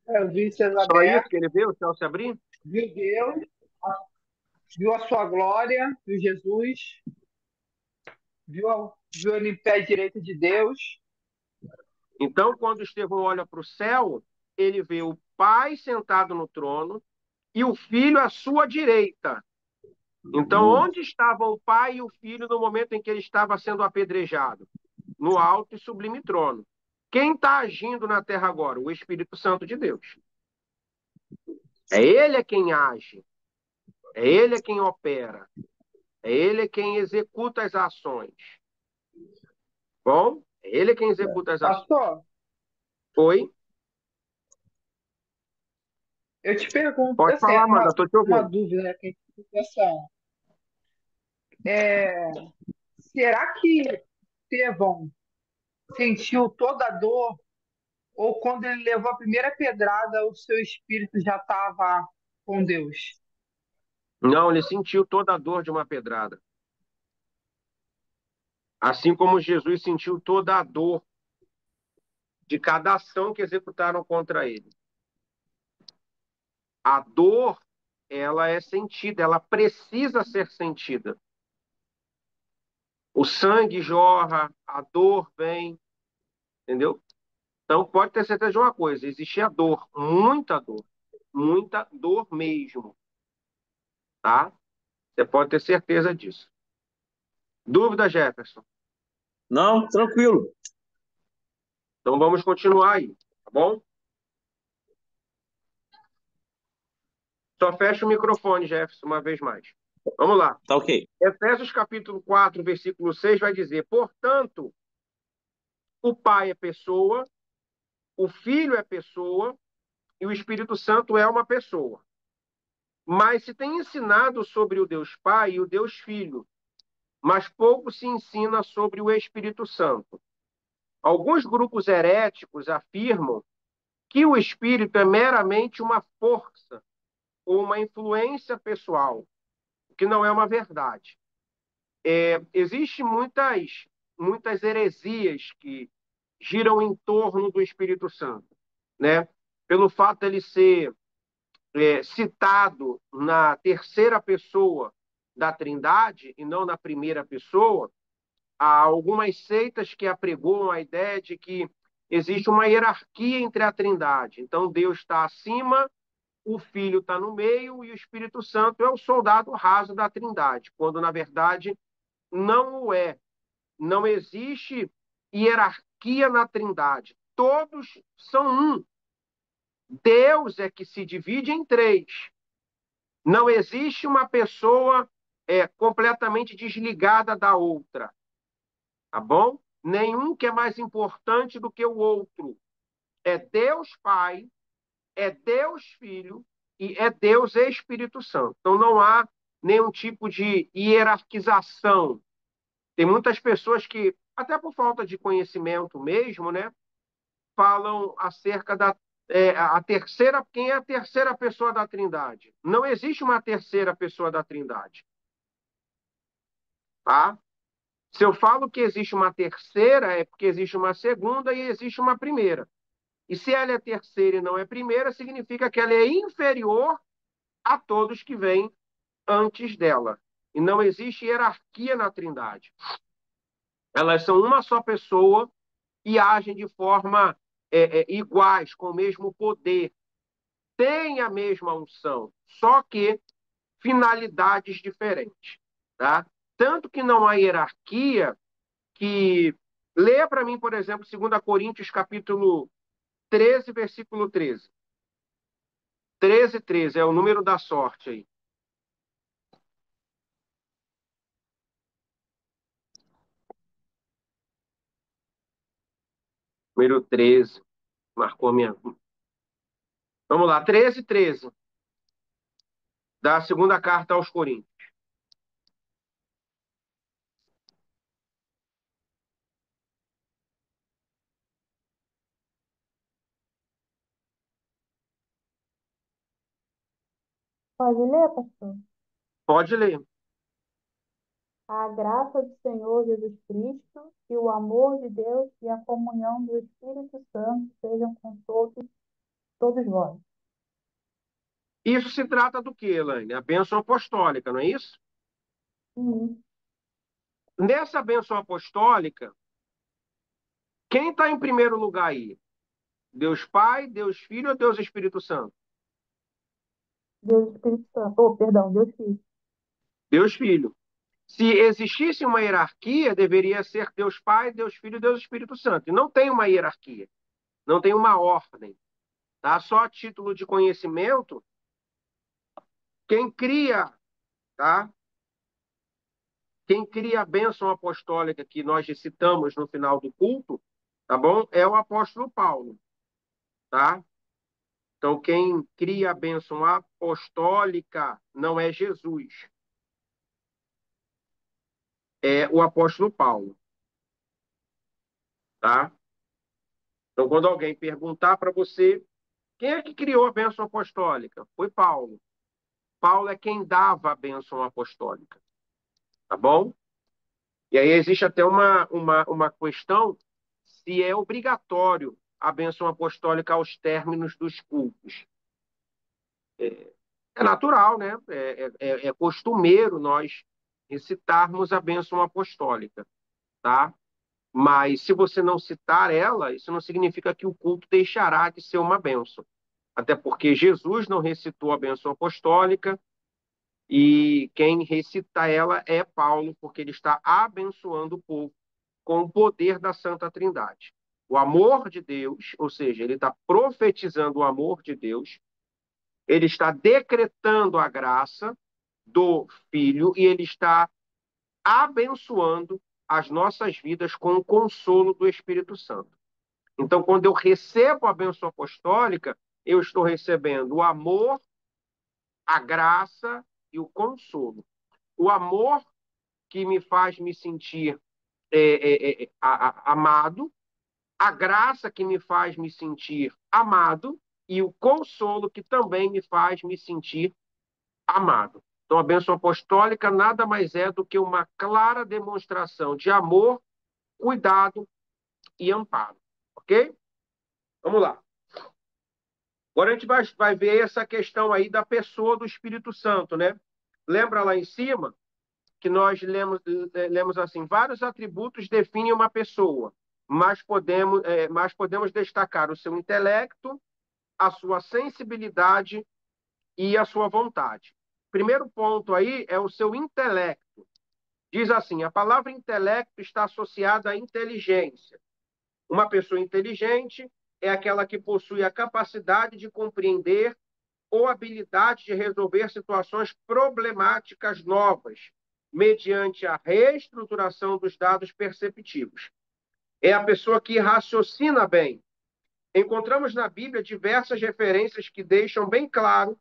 Speaker 4: Eu vi céus
Speaker 1: Só isso
Speaker 4: abertos,
Speaker 1: que ele vê, o céu se abrir?
Speaker 4: viu Deus, viu a sua glória, viu Jesus, viu ele em pé direito de Deus.
Speaker 1: Então, quando Estevão olha para o céu, ele vê o Pai sentado no trono e o Filho à sua direita. Então, onde estavam o Pai e o Filho no momento em que ele estava sendo apedrejado? No alto e sublime trono. Quem está agindo na terra agora? O Espírito Santo de Deus. É ele quem age. É ele quem opera. É ele quem executa as ações. Bom? É ele quem executa as ações.
Speaker 4: Pastor,
Speaker 1: Oi?
Speaker 4: eu te pergunto,
Speaker 1: Pode
Speaker 4: assim, é
Speaker 1: falar, Amanda, estou te
Speaker 4: uma
Speaker 1: ouvindo.
Speaker 4: dúvida, né, que a gente tem pensando. Será que Estevão sentiu toda a dor, ou quando ele levou a primeira pedrada, o seu espírito já estava com Deus?
Speaker 1: Não, ele sentiu toda a dor de uma pedrada. Assim como Jesus sentiu toda a dor de cada ação que executaram contra ele. A dor, ela é sentida, ela precisa ser sentida. O sangue jorra, a dor vem, entendeu? Então, pode ter certeza de uma coisa: existe a dor, muita dor mesmo, tá? Você pode ter certeza disso. Dúvida, Jefferson?
Speaker 2: Não, tranquilo.
Speaker 1: Então, vamos continuar aí, tá bom? Só fecha o microfone, Jefferson, uma vez mais. Vamos lá.
Speaker 2: Tá ok.
Speaker 1: Efésios capítulo 4, versículo 6 vai dizer: portanto, o Pai é pessoa, o Filho é pessoa e o Espírito Santo é uma pessoa. Mas se tem ensinado sobre o Deus Pai e o Deus Filho, mas pouco se ensina sobre o Espírito Santo. Alguns grupos heréticos afirmam que o Espírito é meramente uma força ou uma influência pessoal, o que não é uma verdade. Existem muitas heresias que giram em torno do Espírito Santo, né? Pelo fato dele ser citado na terceira pessoa da Trindade e não na primeira pessoa, há algumas seitas que apregoam a ideia de que existe uma hierarquia entre a Trindade. Então, Deus está acima, o Filho está no meio e o Espírito Santo é o soldado raso da Trindade, quando, na verdade, não o é. Não existe hierarquia na Trindade. Todos são um. Deus é que se divide em três. Não existe uma pessoa completamente desligada da outra. Tá bom? Nenhum que é mais importante do que o outro. É Deus Pai, é Deus Filho e é Deus Espírito Santo. Então não há nenhum tipo de hierarquização. Tem muitas pessoas que, até por falta de conhecimento mesmo, né, falam acerca da a terceira, quem é a terceira pessoa da Trindade? Não existe uma terceira pessoa da Trindade, tá? Se eu falo que existe uma terceira, é porque existe uma segunda e existe uma primeira. E se ela é terceira e não é primeira, significa que ela é inferior a todos que vêm antes dela. E não existe hierarquia na Trindade. Elas são uma só pessoa e agem de forma iguais, com o mesmo poder, têm a mesma unção, só que finalidades diferentes, tá? Tanto que não há hierarquia que... Leia para mim, por exemplo, 2 Coríntios, capítulo 13, versículo 13. 13, 13, é o número da sorte aí. Número 13. Marcou a minha... Vamos lá, 13, 13. Da segunda carta aos Coríntios.
Speaker 5: Pode ler, pastor?
Speaker 1: Pode ler.
Speaker 5: A graça do Senhor Jesus Cristo e o amor de Deus e a comunhão do Espírito Santo sejam com todos vós.
Speaker 1: Isso se trata do quê, Elaine? A bênção apostólica, não é isso?
Speaker 5: Sim.
Speaker 1: Nessa bênção apostólica, quem está em primeiro lugar aí? Deus Pai, Deus Filho ou Deus Espírito Santo?
Speaker 5: Deus Espírito Santo. Oh, perdão, Deus Filho.
Speaker 1: Deus Filho. Se existisse uma hierarquia, deveria ser Deus Pai, Deus Filho e Deus Espírito Santo. E não tem uma hierarquia, não tem uma ordem. Tá? Só a título de conhecimento, quem cria, tá? Quem cria a bênção apostólica que nós citamos no final do culto, tá bom? É o apóstolo Paulo, tá? Então, quem cria a bênção apostólica não é Jesus, é o apóstolo Paulo, tá? Então, quando alguém perguntar para você quem é que criou a bênção apostólica, foi Paulo. Paulo é quem dava a bênção apostólica, tá bom? E aí existe até uma questão se é obrigatório a bênção apostólica aos términos dos cultos. É natural, né? É costumeiro nós recitarmos a bênção apostólica, tá? Mas se você não citar ela, isso não significa que o culto deixará de ser uma bênção. Até porque Jesus não recitou a bênção apostólica e quem recita ela é Paulo, porque ele está abençoando o povo com o poder da Santa Trindade. O amor de Deus, ou seja, ele está profetizando o amor de Deus, ele está decretando a graça do Filho e ele está abençoando as nossas vidas com o consolo do Espírito Santo. Então, quando eu recebo a bênção apostólica, eu estou recebendo o amor, a graça e o consolo. O amor que me faz me sentir amado, a graça que me faz me sentir amado e o consolo que também me faz me sentir amado. Então, a bênção apostólica nada mais é do que uma clara demonstração de amor, cuidado e amparo. Ok? Vamos lá. Agora a gente vai ver essa questão aí da pessoa do Espírito Santo, né? Lembra lá em cima que nós lemos assim, vários atributos definem uma pessoa, mas podemos destacar o seu intelecto, a sua sensibilidade e a sua vontade. Primeiro ponto aí é o seu intelecto. Diz assim, a palavra intelecto está associada à inteligência. Uma pessoa inteligente é aquela que possui a capacidade de compreender ou habilidade de resolver situações problemáticas novas, mediante a reestruturação dos dados perceptivos. É a pessoa que raciocina bem. Encontramos na Bíblia diversas referências que deixam bem claro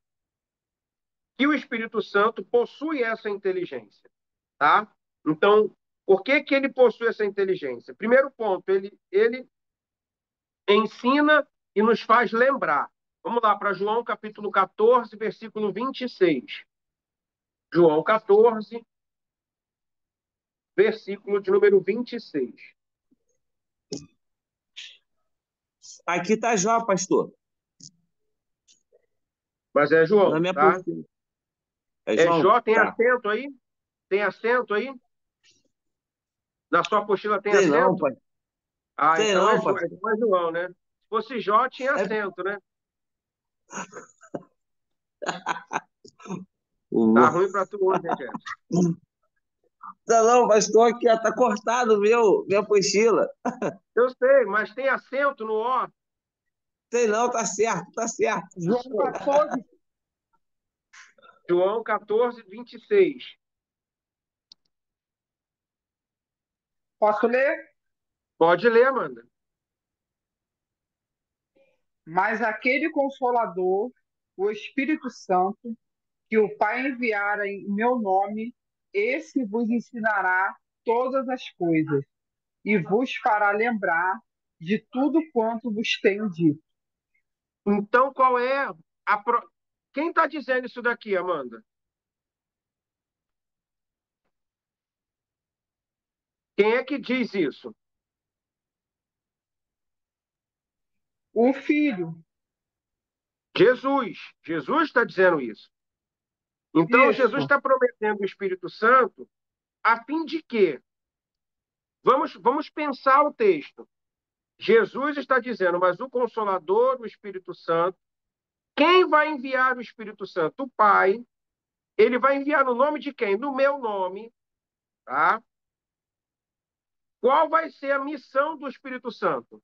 Speaker 1: que o Espírito Santo possui essa inteligência, tá? Então, por que ele possui essa inteligência? Primeiro ponto, ele ensina e nos faz lembrar. Vamos lá para João capítulo 14, versículo 26. João 14, versículo de número 26.
Speaker 2: Aqui está Jó, pastor.
Speaker 1: Mas é João,
Speaker 2: Na minha
Speaker 1: tá?
Speaker 2: postura.
Speaker 1: É
Speaker 2: João?
Speaker 1: Jó, tem
Speaker 2: Tá.
Speaker 1: acento aí? Tem acento aí? Na sua apostila tem
Speaker 2: Tem não,
Speaker 1: acento?
Speaker 2: pai.
Speaker 1: Ah,
Speaker 2: Tem
Speaker 1: então
Speaker 2: não,
Speaker 1: é
Speaker 2: pastor.
Speaker 1: João, né? Se fosse Jó, tinha
Speaker 2: É...
Speaker 1: acento, né? Tá
Speaker 2: Não,
Speaker 1: ruim para tu hoje, hein, Jefferson?
Speaker 2: não, pastor, aqui, ó, tá cortado minha apostila.
Speaker 1: Eu sei, mas tem acento no O.
Speaker 2: Tem não, tá certo, tá certo.
Speaker 4: João 14,
Speaker 1: João 14, 26.
Speaker 4: posso ler?
Speaker 1: Pode ler, Amanda.
Speaker 4: Mas aquele Consolador, o Espírito Santo, que o Pai enviara em meu nome, esse vos ensinará todas as coisas e vos fará lembrar de tudo quanto vos tenho dito.
Speaker 1: Então, qual é a... Quem está dizendo isso daqui, Amanda? Quem é que diz isso?
Speaker 4: O Filho,
Speaker 1: Jesus. Jesus está dizendo isso. Então, Jesus
Speaker 4: isso,
Speaker 1: está prometendo o Espírito Santo a fim de quê? Vamos pensar o texto. Jesus está dizendo, mas o Consolador, o Espírito Santo, quem vai enviar o Espírito Santo? O Pai. Ele vai enviar no nome de quem? No meu nome, tá? Qual vai ser a missão do Espírito Santo?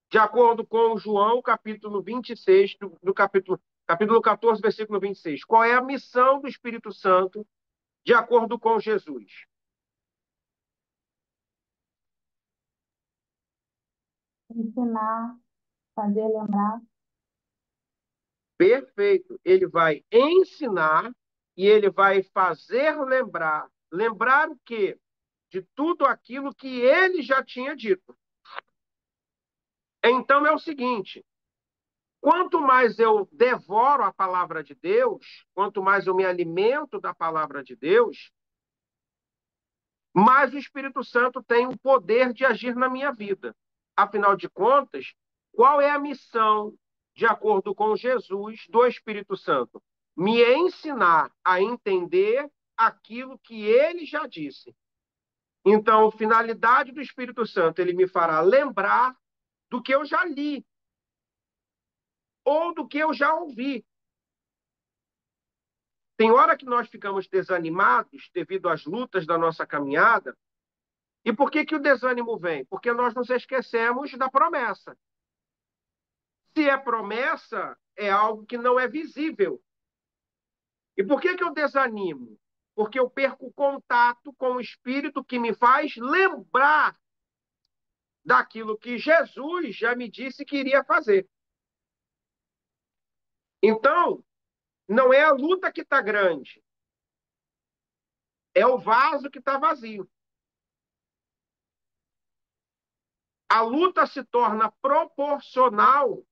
Speaker 1: De acordo com João, capítulo 26, do capítulo 14, versículo 26. Qual é a missão do Espírito Santo, de acordo com Jesus?
Speaker 5: ensinar, fazer lembrar.
Speaker 1: Perfeito. Ele vai ensinar e ele vai fazer lembrar. Lembrar o quê? De tudo aquilo que ele já tinha dito. Então é o seguinte: quanto mais eu devoro a palavra de Deus, quanto mais eu me alimento da palavra de Deus, mais o Espírito Santo tem o poder de agir na minha vida. Afinal de contas, qual é a missão, de acordo com Jesus, do Espírito Santo? me ensinar a entender aquilo que ele já disse. Então, a finalidade do Espírito Santo, ele me fará lembrar do que eu já li ou do que eu já ouvi. Tem hora que nós ficamos desanimados devido às lutas da nossa caminhada. E por que que o desânimo vem? Porque nós nos esquecemos da promessa. Se é promessa, é algo que não é visível. E por que que eu desanimo? Porque eu perco contato com o Espírito que me faz lembrar daquilo que Jesus já me disse que iria fazer. Então, não é a luta que está grande, é o vaso que está vazio. A luta se torna proporcional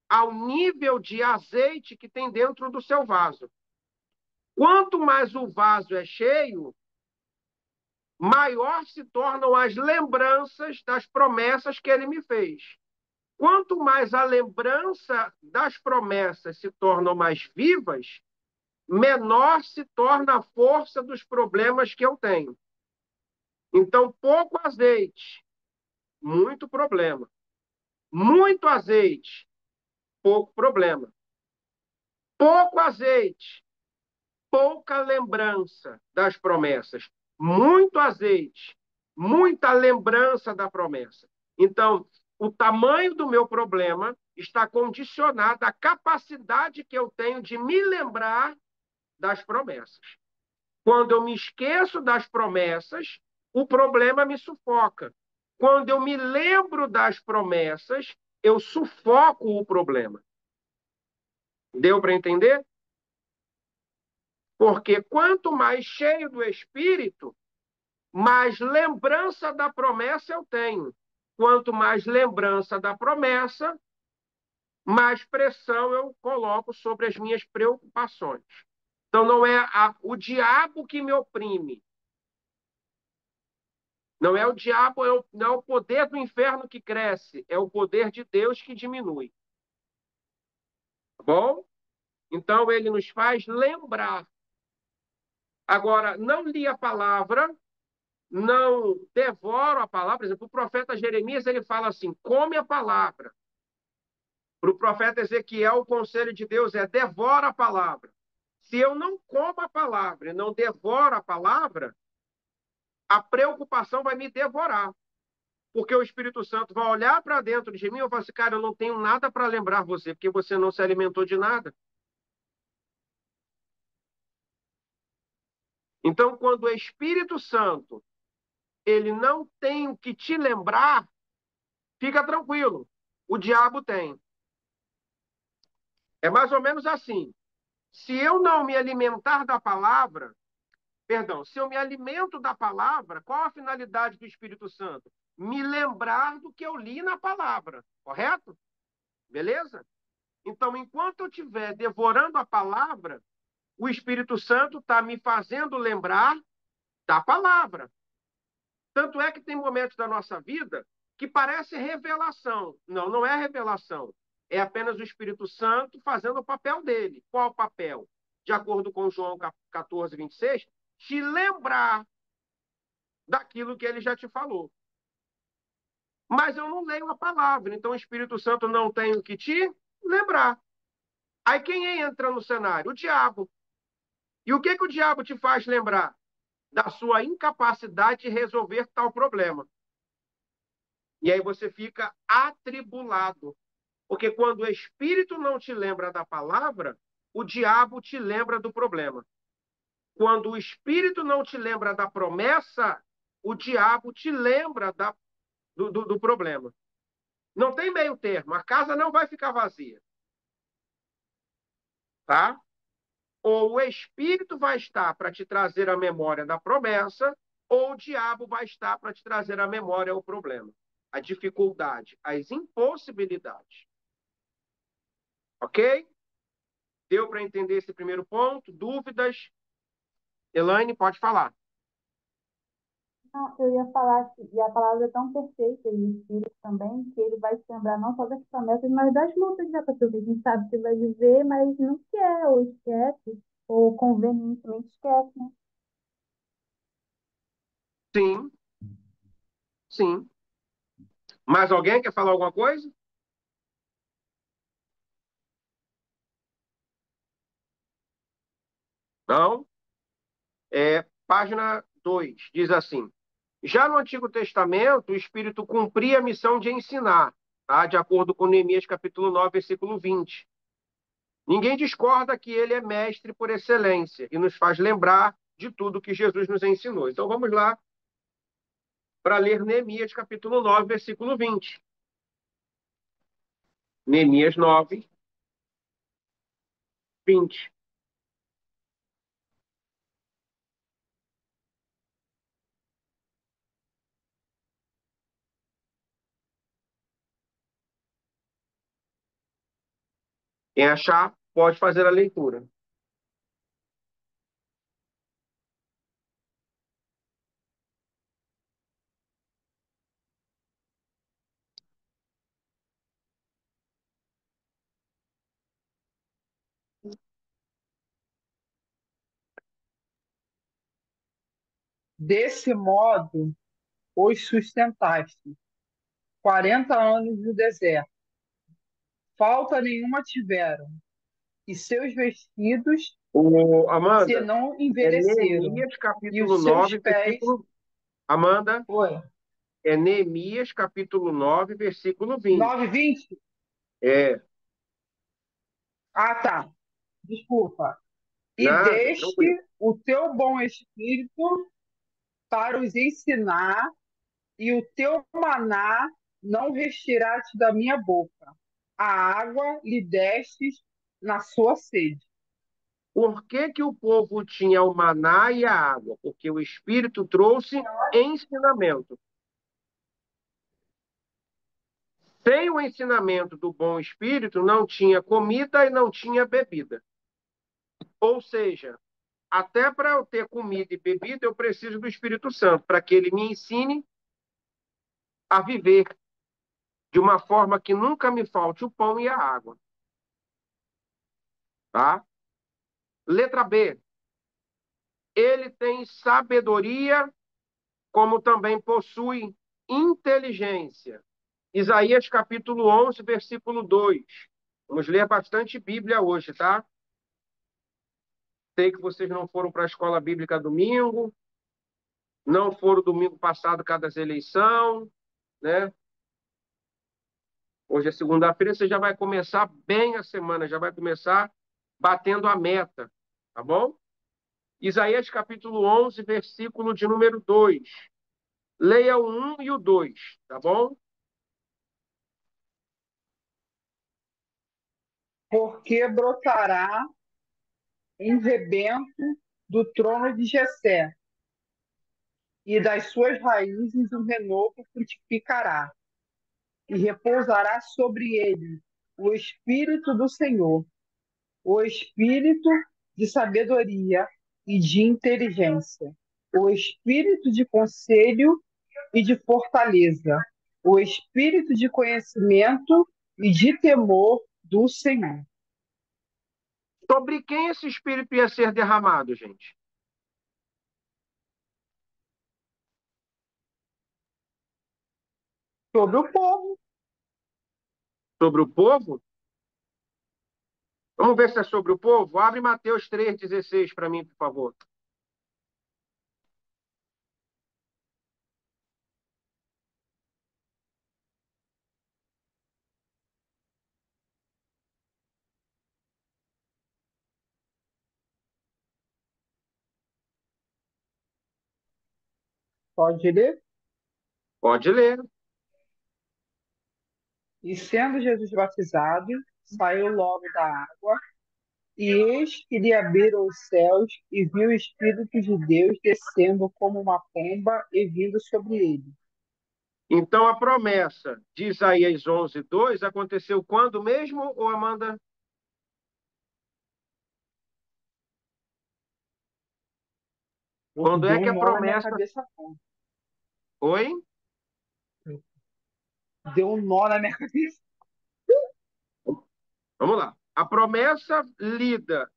Speaker 1: ao nível de azeite que tem dentro do seu vaso. Quanto mais o vaso é cheio, maior se tornam as lembranças das promessas que ele me fez. Quanto mais a lembrança das promessas se tornam mais vivas, menor se torna a força dos problemas que eu tenho. Então, pouco azeite, muito problema. Muito azeite, pouco problema. Pouco azeite, pouca lembrança das promessas. Muito azeite, muita lembrança da promessa. Então, o tamanho do meu problema está condicionado à capacidade que eu tenho de me lembrar das promessas. Quando eu me esqueço das promessas, o problema me sufoca. Quando eu me lembro das promessas, eu sufoco o problema. Deu para entender? Porque quanto mais cheio do Espírito, mais lembrança da promessa eu tenho. Quanto mais lembrança da promessa, mais pressão eu coloco sobre as minhas preocupações. Então, não é o diabo que me oprime. Não é o diabo, não é o poder do inferno que cresce, é o poder de Deus que diminui. Tá bom? Então, ele nos faz lembrar. Agora, não li a palavra, não devoro a palavra. Por exemplo, o profeta Jeremias, ele fala assim, come a palavra. Para o profeta Ezequiel, o conselho de Deus é devora a palavra. Se eu não como a palavra e não devoro a palavra, a preocupação vai me devorar. Porque o Espírito Santo vai olhar para dentro de mim e vai falar assim, cara, eu não tenho nada para lembrar você, porque você não se alimentou de nada. Então, quando o Espírito Santo, ele não tem o que te lembrar, fica tranquilo, o diabo tem. É mais ou menos assim. Se eu não me alimentar da palavra, perdão, se eu me alimento da palavra, qual a finalidade do Espírito Santo? Me lembrar do que eu li na palavra, correto? Beleza? Então, enquanto eu estiver devorando a palavra, o Espírito Santo está me fazendo lembrar da palavra. Tanto é que tem momentos da nossa vida que parece revelação. Não, não é revelação. É apenas o Espírito Santo fazendo o papel dele. Qual o papel? De acordo com João 14, 26, te lembrar daquilo que ele já te falou. Mas eu não leio a palavra, então o Espírito Santo não tem o que te lembrar. Aí quem entra no cenário? O diabo. E o que o diabo te faz lembrar? Da sua incapacidade de resolver tal problema. E aí você fica atribulado. Porque quando o Espírito não te lembra da palavra, o diabo te lembra do problema. Quando o Espírito não te lembra da promessa, o diabo te lembra do problema. Não tem meio termo. A casa não vai ficar vazia. Tá? Ou o Espírito vai estar para te trazer a memória da promessa, ou o diabo vai estar para te trazer a memória o problema, a dificuldade, as impossibilidades. Ok? Deu para entender esse primeiro ponto? Dúvidas? Elaine, pode falar.
Speaker 5: Não, eu ia falar que e a palavra é tão perfeita e o Espírito também, que ele vai se lembrar não só das promessas, mas das lutas, né, pessoa? Que a gente sabe que vai viver, mas não quer, ou esquece, ou convenientemente esquece, né?
Speaker 1: Sim, sim. Mais alguém quer falar alguma coisa? Não? Página 2 diz assim: já no Antigo Testamento, o Espírito cumpria a missão de ensinar, tá? De acordo com Neemias capítulo 9, versículo 20. Ninguém discorda que ele é mestre por excelência e nos faz lembrar de tudo que Jesus nos ensinou. Então vamos lá para ler Neemias capítulo 9, versículo 20. Neemias 9, 20. Quem achar, pode fazer a leitura.
Speaker 4: Desse modo, os sustentaste 40 anos no deserto. Falta nenhuma tiveram, e seus vestidos se
Speaker 1: Amanda,
Speaker 4: não
Speaker 1: é
Speaker 4: envelheceram,
Speaker 1: Neemias
Speaker 4: e
Speaker 1: capítulo
Speaker 4: os seus
Speaker 1: 9,
Speaker 4: pés.
Speaker 1: versículo. Amanda,
Speaker 4: Oi,
Speaker 1: é Neemias capítulo 9, versículo 20.
Speaker 4: 9:20?
Speaker 1: É,
Speaker 4: Ah, tá. Desculpa. E
Speaker 1: nada,
Speaker 4: deste
Speaker 1: tranquilo.
Speaker 4: o teu bom espírito para os ensinar, e o teu maná não retiraste da minha boca. A água lhe destes na sua sede.
Speaker 1: Por que que o povo tinha o maná e a água? Porque o Espírito trouxe ensinamento. Sem o ensinamento do bom Espírito, não tinha comida e não tinha bebida. Ou seja, até para eu ter comida e bebida, eu preciso do Espírito Santo, para que ele me ensine a viver de uma forma que nunca me falte o pão e a água. Tá? Letra B. Ele tem sabedoria, como também possui inteligência. Isaías capítulo 11, versículo 2. Vamos ler bastante Bíblia hoje, tá? Sei que vocês não foram para a escola bíblica domingo, não foram domingo passado, por causa das eleições, né? Hoje é segunda-feira, você já vai começar bem a semana, já vai começar batendo a meta, tá bom? Isaías capítulo 11, versículo de número 2. Leia o 1 e o 2, tá bom?
Speaker 4: Porque brotará um rebento do trono de Jessé, e das suas raízes um renovo frutificará, e repousará sobre ele o Espírito do Senhor, o Espírito de sabedoria e de inteligência, o Espírito de conselho e de fortaleza, o Espírito de conhecimento e de temor do Senhor.
Speaker 1: Sobre quem esse Espírito ia ser derramado, gente?
Speaker 4: Sobre o povo.
Speaker 1: Sobre o povo? Vamos ver se é sobre o povo? Abre Mateus 3,16 para mim, por favor.
Speaker 4: Pode ler?
Speaker 1: Pode ler.
Speaker 4: E sendo Jesus batizado, saiu logo da água, e eis que lhe abriram os céus, e viu o Espírito de Deus descendo como uma pomba e vindo sobre ele.
Speaker 1: Então, a promessa de Isaías 11, 2 aconteceu quando mesmo, ou Amanda?
Speaker 4: Pô, tu
Speaker 1: Quando
Speaker 4: deu
Speaker 1: é
Speaker 4: um
Speaker 1: que a
Speaker 4: nó na minha
Speaker 1: promessa...
Speaker 4: cabeça. Pô.
Speaker 1: Oi?
Speaker 4: Deu um nó na minha cabeça.
Speaker 1: Vamos lá. A promessa lida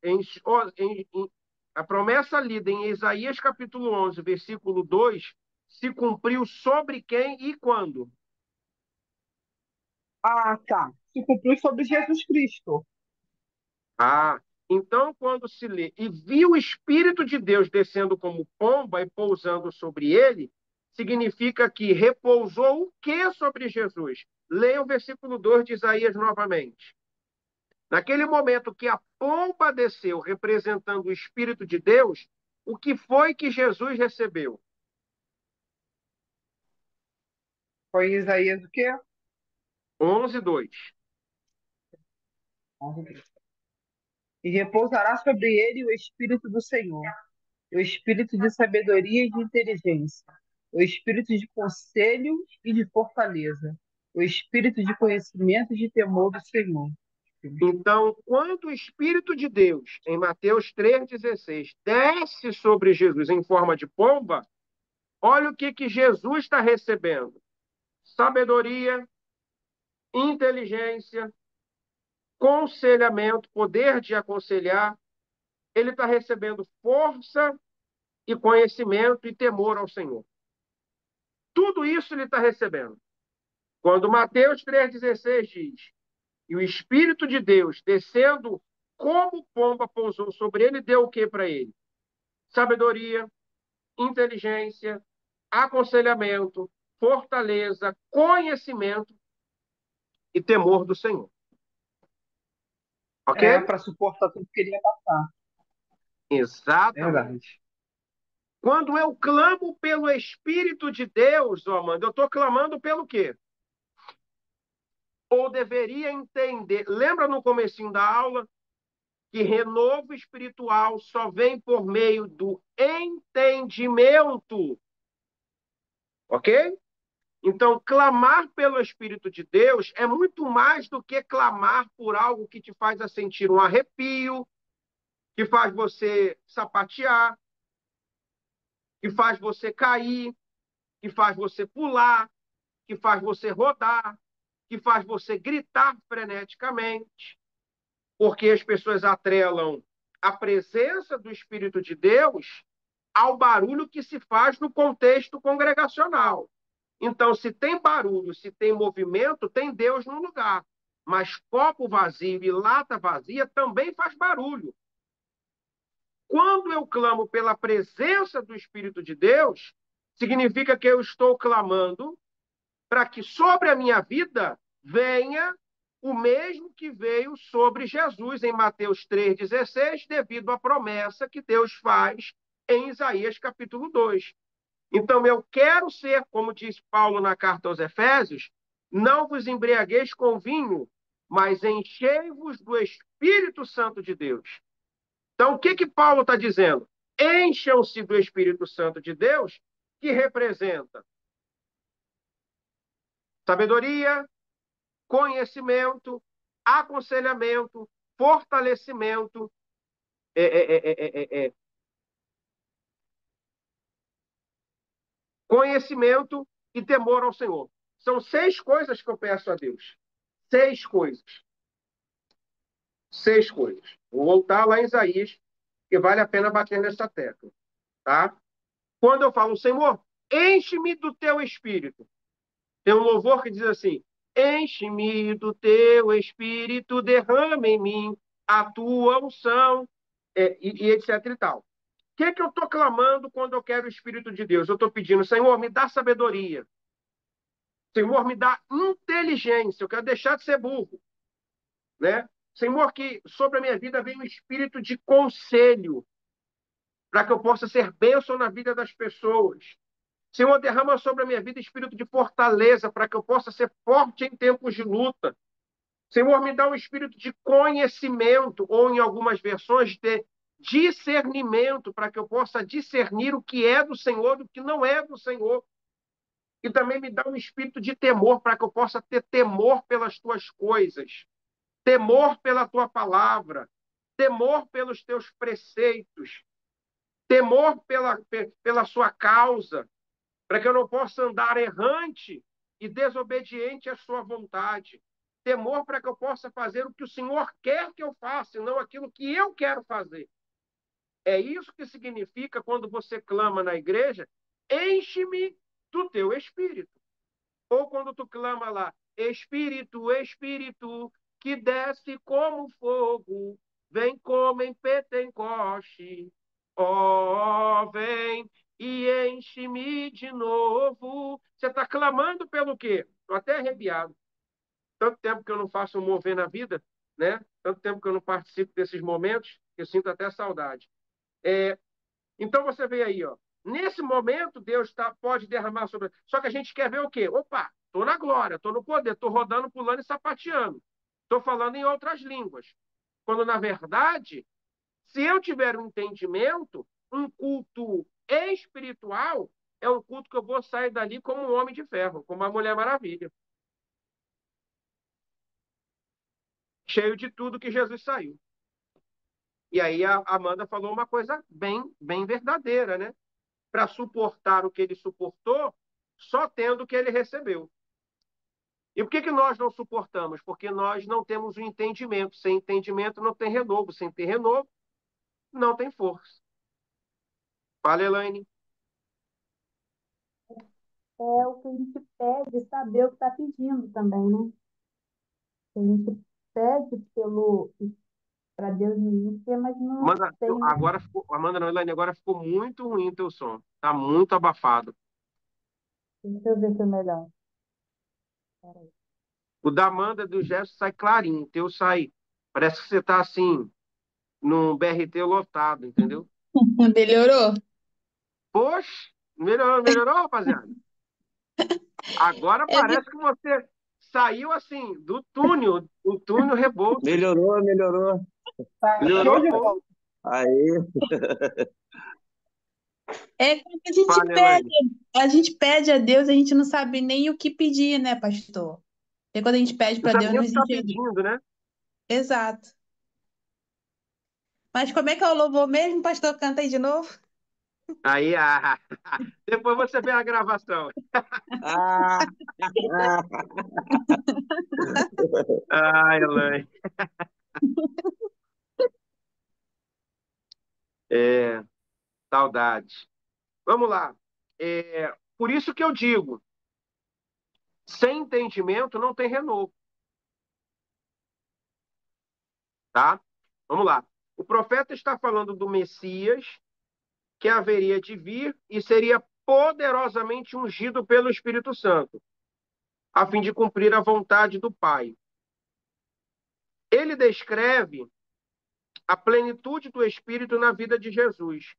Speaker 1: a promessa lida em Isaías capítulo 11, versículo 2, se cumpriu sobre quem e quando?
Speaker 4: Ah, tá. Se cumpriu sobre Jesus Cristo.
Speaker 1: Ah, então quando se lê, e viu o Espírito de Deus descendo como pomba e pousando sobre ele, significa que repousou o que sobre Jesus? Leia o versículo 2 de Isaías novamente. Naquele momento que a pomba desceu, representando o Espírito de Deus, o que foi que Jesus recebeu?
Speaker 4: Foi em Isaías o quê?
Speaker 1: 11, 2.
Speaker 4: E repousará sobre ele o Espírito do Senhor, o Espírito de sabedoria e de inteligência, o Espírito de conselho e de fortaleza, o Espírito de conhecimento e de temor do Senhor.
Speaker 1: Então, quando o Espírito de Deus, em Mateus 3,16, desce sobre Jesus em forma de pomba, olha o que Jesus está recebendo: sabedoria, inteligência, conselhamento, poder de aconselhar. Ele está recebendo força e conhecimento e temor ao Senhor. Tudo isso ele está recebendo. Quando Mateus 3,16 diz, e o Espírito de Deus, descendo como pomba, pousou sobre ele, deu o que para ele? Sabedoria, inteligência, aconselhamento, fortaleza, conhecimento e temor do Senhor. Ok?
Speaker 4: Para suportar tudo que ele ia passar.
Speaker 1: Exatamente.
Speaker 4: Verdade.
Speaker 1: Quando eu clamo pelo Espírito de Deus, Amanda, eu estou clamando pelo quê? Ou deveria entender. Lembra no comecinho da aula que renovo espiritual só vem por meio do entendimento. Ok? Então, clamar pelo Espírito de Deus é muito mais do que clamar por algo que te faz sentir um arrepio, que faz você sapatear, que faz você cair, que faz você pular, que faz você rodar, que faz você gritar freneticamente, porque as pessoas atrelam a presença do Espírito de Deus ao barulho que se faz no contexto congregacional. Então, se tem barulho, se tem movimento, tem Deus no lugar. Mas copo vazio e lata vazia também faz barulho. Quando eu clamo pela presença do Espírito de Deus, significa que eu estou clamando para que sobre a minha vida venha o mesmo que veio sobre Jesus em Mateus 3,16, devido à promessa que Deus faz em Isaías capítulo 2. Então, eu quero ser, como diz Paulo na carta aos Efésios, não vos embriagueis com vinho, mas enchei-vos do Espírito Santo de Deus. Então, o que Paulo está dizendo? Encham-se do Espírito Santo de Deus, que representa sabedoria, conhecimento, aconselhamento, fortalecimento, conhecimento e temor ao Senhor. São 6 coisas que eu peço a Deus. 6 coisas. 6 coisas. Vou voltar lá em Isaías, que vale a pena bater nessa tecla. Tá? Quando eu falo, Senhor, enche-me do teu espírito. Tem um louvor que diz assim, enche-me do teu espírito, derrama em mim a tua unção, e etc e tal. O que eu estou clamando quando eu quero o Espírito de Deus? Eu estou pedindo, Senhor, me dá sabedoria. Senhor, me dá inteligência. Eu quero deixar de ser burro. Né? Senhor, que sobre a minha vida venha um espírito de conselho, para que eu possa ser bênção na vida das pessoas. Senhor, derrama sobre a minha vida espírito de fortaleza, para que eu possa ser forte em tempos de luta. Senhor, me dá um espírito de conhecimento, ou em algumas versões, de discernimento, para que eu possa discernir o que é do Senhor e o que não é do Senhor. E também me dá um espírito de temor, para que eu possa ter temor pelas tuas coisas, temor pela tua palavra, temor pelos teus preceitos, temor pela sua causa. para que eu não possa andar errante e desobediente à sua vontade. Temor para que eu possa fazer o que o Senhor quer que eu faça, e não aquilo que eu quero fazer. É isso que significa quando você clama na igreja, enche-me do teu espírito. Ou quando tu clama lá, Espírito, Espírito, que desce como fogo, vem como em Pentecoste. Ó, vem e enche-me de novo. Você está clamando pelo quê? Estou até arrepiado. Tanto tempo que eu não faço um mover na vida, né? Tanto tempo que eu não participo desses momentos, que eu sinto até saudade. Então você vê aí, ó. Nesse momento, Deus pode derramar sobre. Só que a gente quer ver o quê? Opa, estou na glória, estou no poder, estou rodando, pulando e sapateando. Estou falando em outras línguas. Quando, na verdade, se eu tiver um entendimento, um culto espiritual é um culto que eu vou sair dali como um homem de ferro, como uma Mulher Maravilha. Cheio de tudo que Jesus saiu. E aí a Amanda falou uma coisa bem verdadeira, né? Para suportar o que ele suportou, só tendo o que ele recebeu. E por que nós não suportamos? Porque nós não temos o entendimento. Sem entendimento não tem renovo. Sem ter renovo, não tem força. Fala, Elaine.
Speaker 5: É o que a gente pede, saber o que está pedindo também, né? A gente pede para Deus nos encher, mas não
Speaker 1: Amanda,
Speaker 5: tem.
Speaker 1: agora ficou, Amanda não, Elaine, agora ficou muito ruim o teu som. Tá muito abafado.
Speaker 5: Deixa eu ver se é melhor. Peraí.
Speaker 1: O da Amanda do Gesto sai clarinho. O teu sai. Parece que você tá assim, num BRT lotado, entendeu?
Speaker 3: Melhorou?
Speaker 1: Poxa, melhorou, rapaziada? Agora
Speaker 3: É,
Speaker 1: parece que você saiu assim do túnel, o túnel Rebouças.
Speaker 2: Melhorou, melhorou.
Speaker 4: Tá show
Speaker 1: Melhorou
Speaker 4: de bola.
Speaker 1: muito.
Speaker 2: Aí,
Speaker 3: é quando a gente
Speaker 1: Fala,
Speaker 3: pede,
Speaker 1: Elaine.
Speaker 3: a gente pede a Deus, a gente não sabe nem o que pedir, né, pastor? É quando a gente pede
Speaker 1: Não
Speaker 3: para
Speaker 1: sabe
Speaker 3: Deus
Speaker 1: nem o
Speaker 3: nos
Speaker 1: que está
Speaker 3: encher.
Speaker 1: pedindo, né?
Speaker 3: Exato. Mas como é que é o louvor mesmo, pastor? Canta aí de novo.
Speaker 1: Aí, depois você vê a gravação.
Speaker 2: ah, ah,
Speaker 1: Ai, Elaine. É, saudade. Vamos lá. Por isso que eu digo, sem entendimento não tem renovo, tá? Vamos lá. O profeta está falando do Messias que haveria de vir e seria poderosamente ungido pelo Espírito Santo, a fim de cumprir a vontade do Pai. Ele descreve a plenitude do Espírito na vida de Jesus.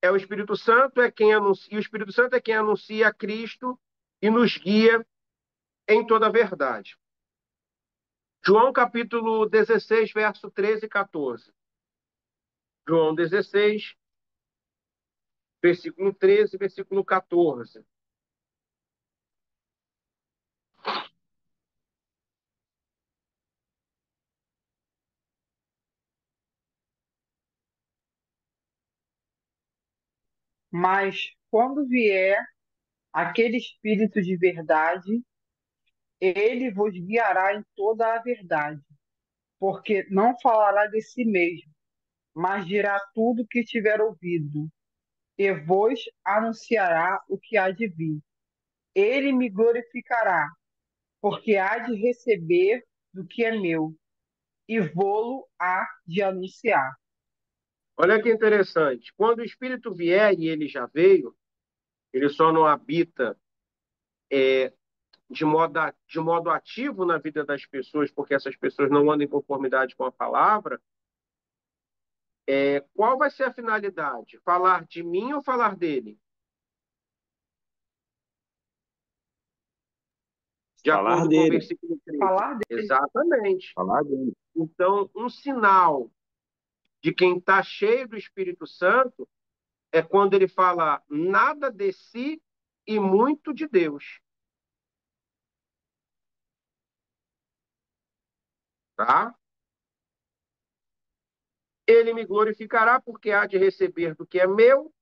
Speaker 1: O Espírito Santo é quem anuncia, e o Espírito Santo é quem anuncia a Cristo e nos guia em toda a verdade. João capítulo 16, verso 13 e 14. João 16, versículo 13 e versículo 14.
Speaker 4: Mas quando vier aquele Espírito de verdade, ele vos guiará em toda a verdade, porque não falará de si mesmo, mas dirá tudo o que tiver ouvido, e vos anunciará o que há de vir. Ele me glorificará, porque há de receber do que é meu, e vou-lo há de anunciar.
Speaker 1: Olha que interessante. Quando o Espírito vier, e ele já veio, ele só não habita de modo ativo na vida das pessoas, porque essas pessoas não andam em conformidade com a palavra. Qual vai ser a finalidade? Falar de mim ou falar dele? De
Speaker 2: falar
Speaker 1: acordo com o
Speaker 2: dele,
Speaker 1: versículo 13.
Speaker 4: Falar dele.
Speaker 1: Exatamente.
Speaker 2: falar dele.
Speaker 1: Então, um sinal de quem está cheio do Espírito Santo é quando ele fala nada de si e muito de Deus. Tá? Ele me glorificará porque há de receber do que é meu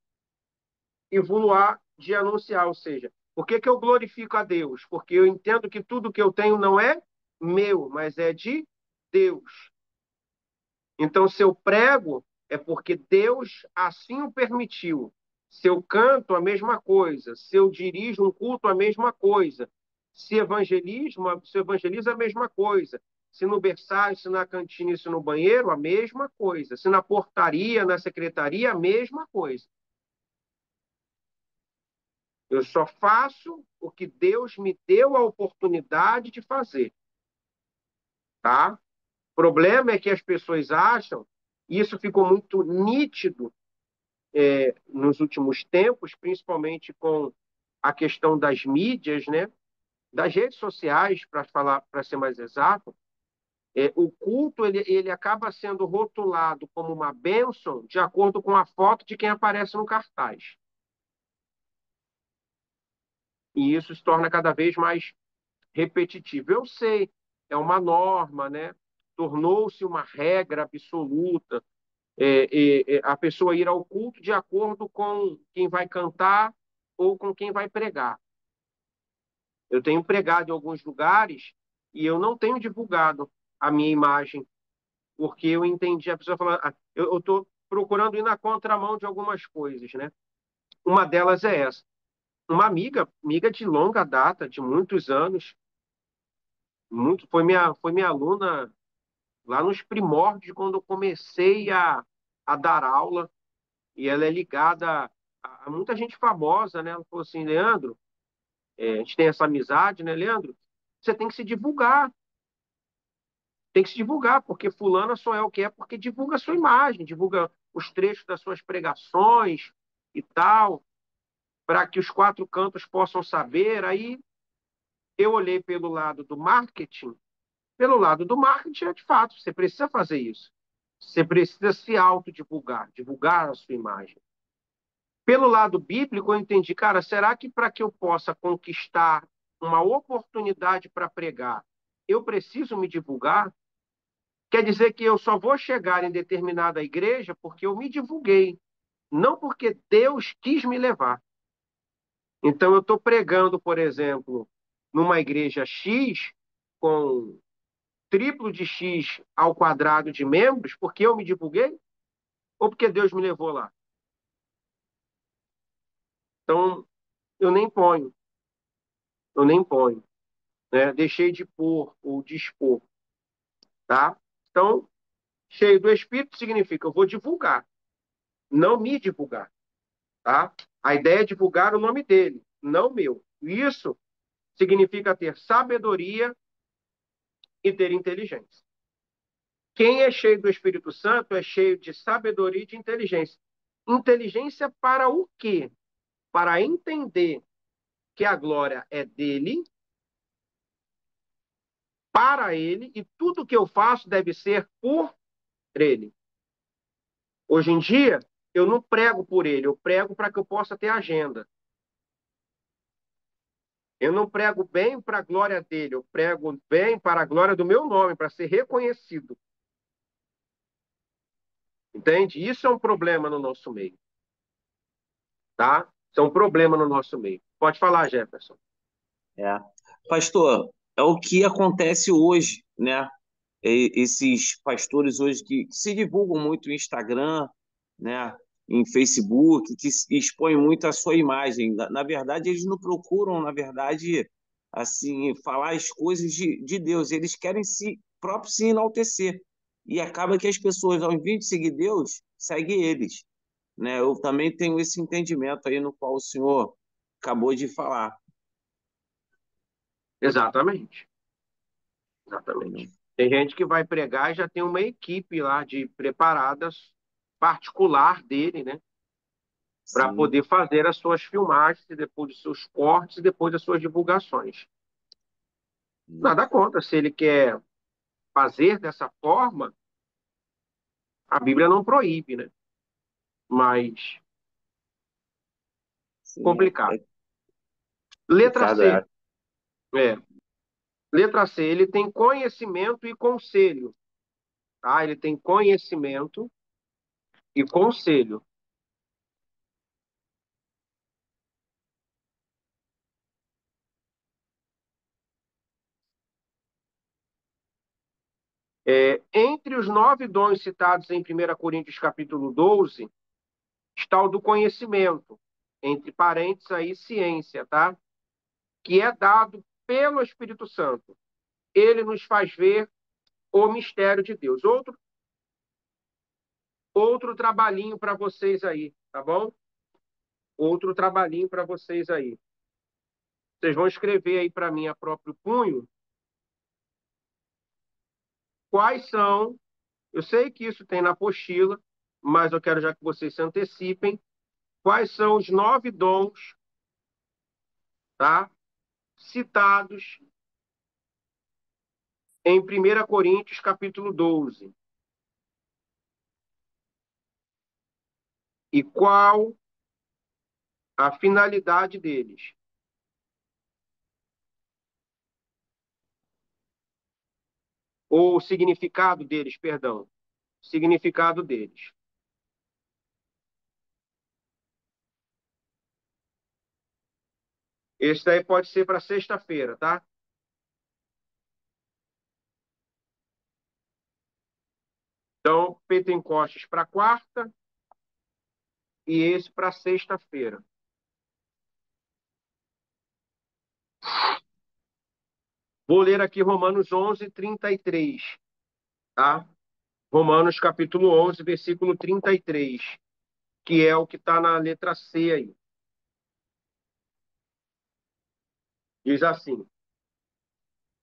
Speaker 1: e vou-lo-á de anunciar, ou seja, por que que eu glorifico a Deus? Porque eu entendo que tudo que eu tenho não é meu, mas é de Deus. Então, se eu prego, é porque Deus assim o permitiu. Se eu canto, a mesma coisa. Se eu dirijo um culto, a mesma coisa. Se evangeliza, a mesma coisa. Se no berçário, se na cantina, se no banheiro, a mesma coisa. Se na portaria, na secretaria, a mesma coisa. Eu só faço o que Deus me deu a oportunidade de fazer, tá? O problema é que as pessoas acham, e isso ficou muito nítido nos últimos tempos, principalmente com a questão das mídias, né? Das redes sociais, para falar, para ser mais exato, o culto ele acaba sendo rotulado como uma bênção de acordo com a foto de quem aparece no cartaz. E isso se torna cada vez mais repetitivo. Eu sei, é uma norma, né? Tornou-se uma regra absoluta. A pessoa ir ao culto de acordo com quem vai cantar ou com quem vai pregar. Eu tenho pregado em alguns lugares e eu não tenho divulgado a minha imagem, porque eu entendi a pessoa falando, eu estou procurando ir na contramão de algumas coisas, né? Uma delas é essa. Uma amiga de longa data, de muitos anos, foi minha aluna lá nos primórdios, quando eu comecei a dar aula, e ela é ligada a muita gente famosa, né? Ela falou assim, Leandro, a gente tem essa amizade, né, Leandro? Você tem que se divulgar, porque fulana só é o que é, porque divulga a sua imagem, divulga os trechos das suas pregações e tal, para que os quatro cantos possam saber. Aí eu olhei pelo lado do marketing, de fato, você precisa fazer isso. Você precisa se autodivulgar, divulgar a sua imagem. Pelo lado bíblico, eu entendi, cara, será que para que eu possa conquistar uma oportunidade para pregar, eu preciso me divulgar? Quer dizer que eu só vou chegar em determinada igreja porque eu me divulguei, não porque Deus quis me levar. Então, eu estou pregando, por exemplo, numa igreja X, com triplo de X ao quadrado de membros, porque eu me divulguei ou porque Deus me levou lá? Então, eu nem ponho, eu nem ponho, né? Deixei de pôr ou de expor, tá? Então, cheio do Espírito significa eu vou divulgar, não me divulgar, tá? A ideia é divulgar o nome dele, não o meu. Isso significa ter sabedoria e ter inteligência. Quem é cheio do Espírito Santo é cheio de sabedoria e de inteligência. Inteligência para o quê? Para entender que a glória é dele, para ele, e tudo que eu faço deve ser por ele. Hoje em dia, eu não prego por ele, eu prego para que eu possa ter agenda. Eu não prego bem para a glória dele, eu prego bem para a glória do meu nome, para ser reconhecido. Entende? Isso é um problema no nosso meio, tá? Isso é um problema no nosso meio. Pode falar, Jefferson.
Speaker 2: É. Pastor, é o que acontece hoje, né? Esses pastores hoje que se divulgam muito no Instagram, né? Em Facebook, que expõem muito a sua imagem. Na verdade, eles não procuram, na verdade, assim, falar as coisas de Deus. Eles querem se próprio se enaltecer. E acaba que as pessoas, ao invés de seguir Deus, seguem eles, né? Eu também tenho esse entendimento aí no qual o senhor acabou de falar.
Speaker 1: Exatamente.
Speaker 2: Entendeu?
Speaker 1: Exatamente. Tem gente que vai pregar e já tem uma equipe lá de preparadas particular dele, né? Para
Speaker 2: Sim,
Speaker 1: poder fazer as suas filmagens, e depois os seus cortes e depois as suas divulgações. Nada contra, se ele quer fazer dessa forma, a Bíblia não proíbe, né? Mas
Speaker 2: sim,
Speaker 1: complicado.
Speaker 2: é
Speaker 1: Letra
Speaker 2: complicado,
Speaker 1: C.
Speaker 2: é.
Speaker 1: É. Letra C, ele tem conhecimento e conselho, tá? Ele tem conhecimento e conselho. Entre os 9 dons citados em 1 Coríntios capítulo 12, está o do conhecimento, entre parênteses aí, ciência, tá? Que é dado pelo Espírito Santo. Ele nos faz ver o mistério de Deus. Outro trabalhinho para vocês aí, tá bom? Outro trabalhinho para vocês aí. Vocês vão escrever aí para mim a próprio punho quais são. Eu sei que isso tem na apostila, mas eu quero já que vocês se antecipem. Quais são os 9 dons, tá? Citados em 1 Coríntios capítulo 12. E qual a finalidade deles? Ou o significado deles, perdão. Significado deles. Esse daí pode ser para sexta-feira, tá? Então, Pentecostes para quarta e esse para sexta-feira. Vou ler aqui Romanos 11, 33, tá? Romanos capítulo 11, versículo 33, que é o que está na letra C aí. Diz assim,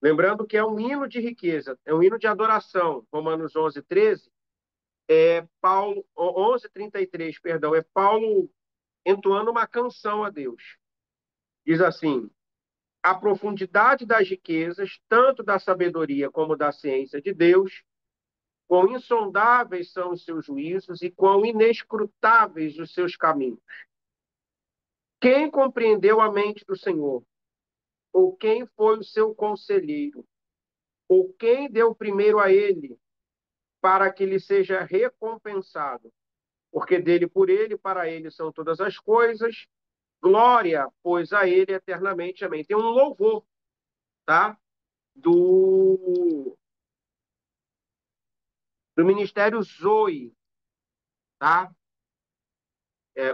Speaker 1: lembrando que é um hino de riqueza, é um hino de adoração. Romanos 11, 13, Paulo, 11, 33, perdão, é Paulo entoando uma canção a Deus. Diz assim, a profundidade das riquezas, tanto da sabedoria como da ciência de Deus, quão insondáveis são os seus juízos e quão inescrutáveis os seus caminhos. Quem compreendeu a mente do Senhor? Ou quem foi o seu conselheiro? Ou quem deu primeiro a ele para que lhe seja recompensado? Porque dele, por ele, para ele são todas as coisas. Glória, pois a ele eternamente. Amém. Tem um louvor, tá? Do Ministério Zoe, tá?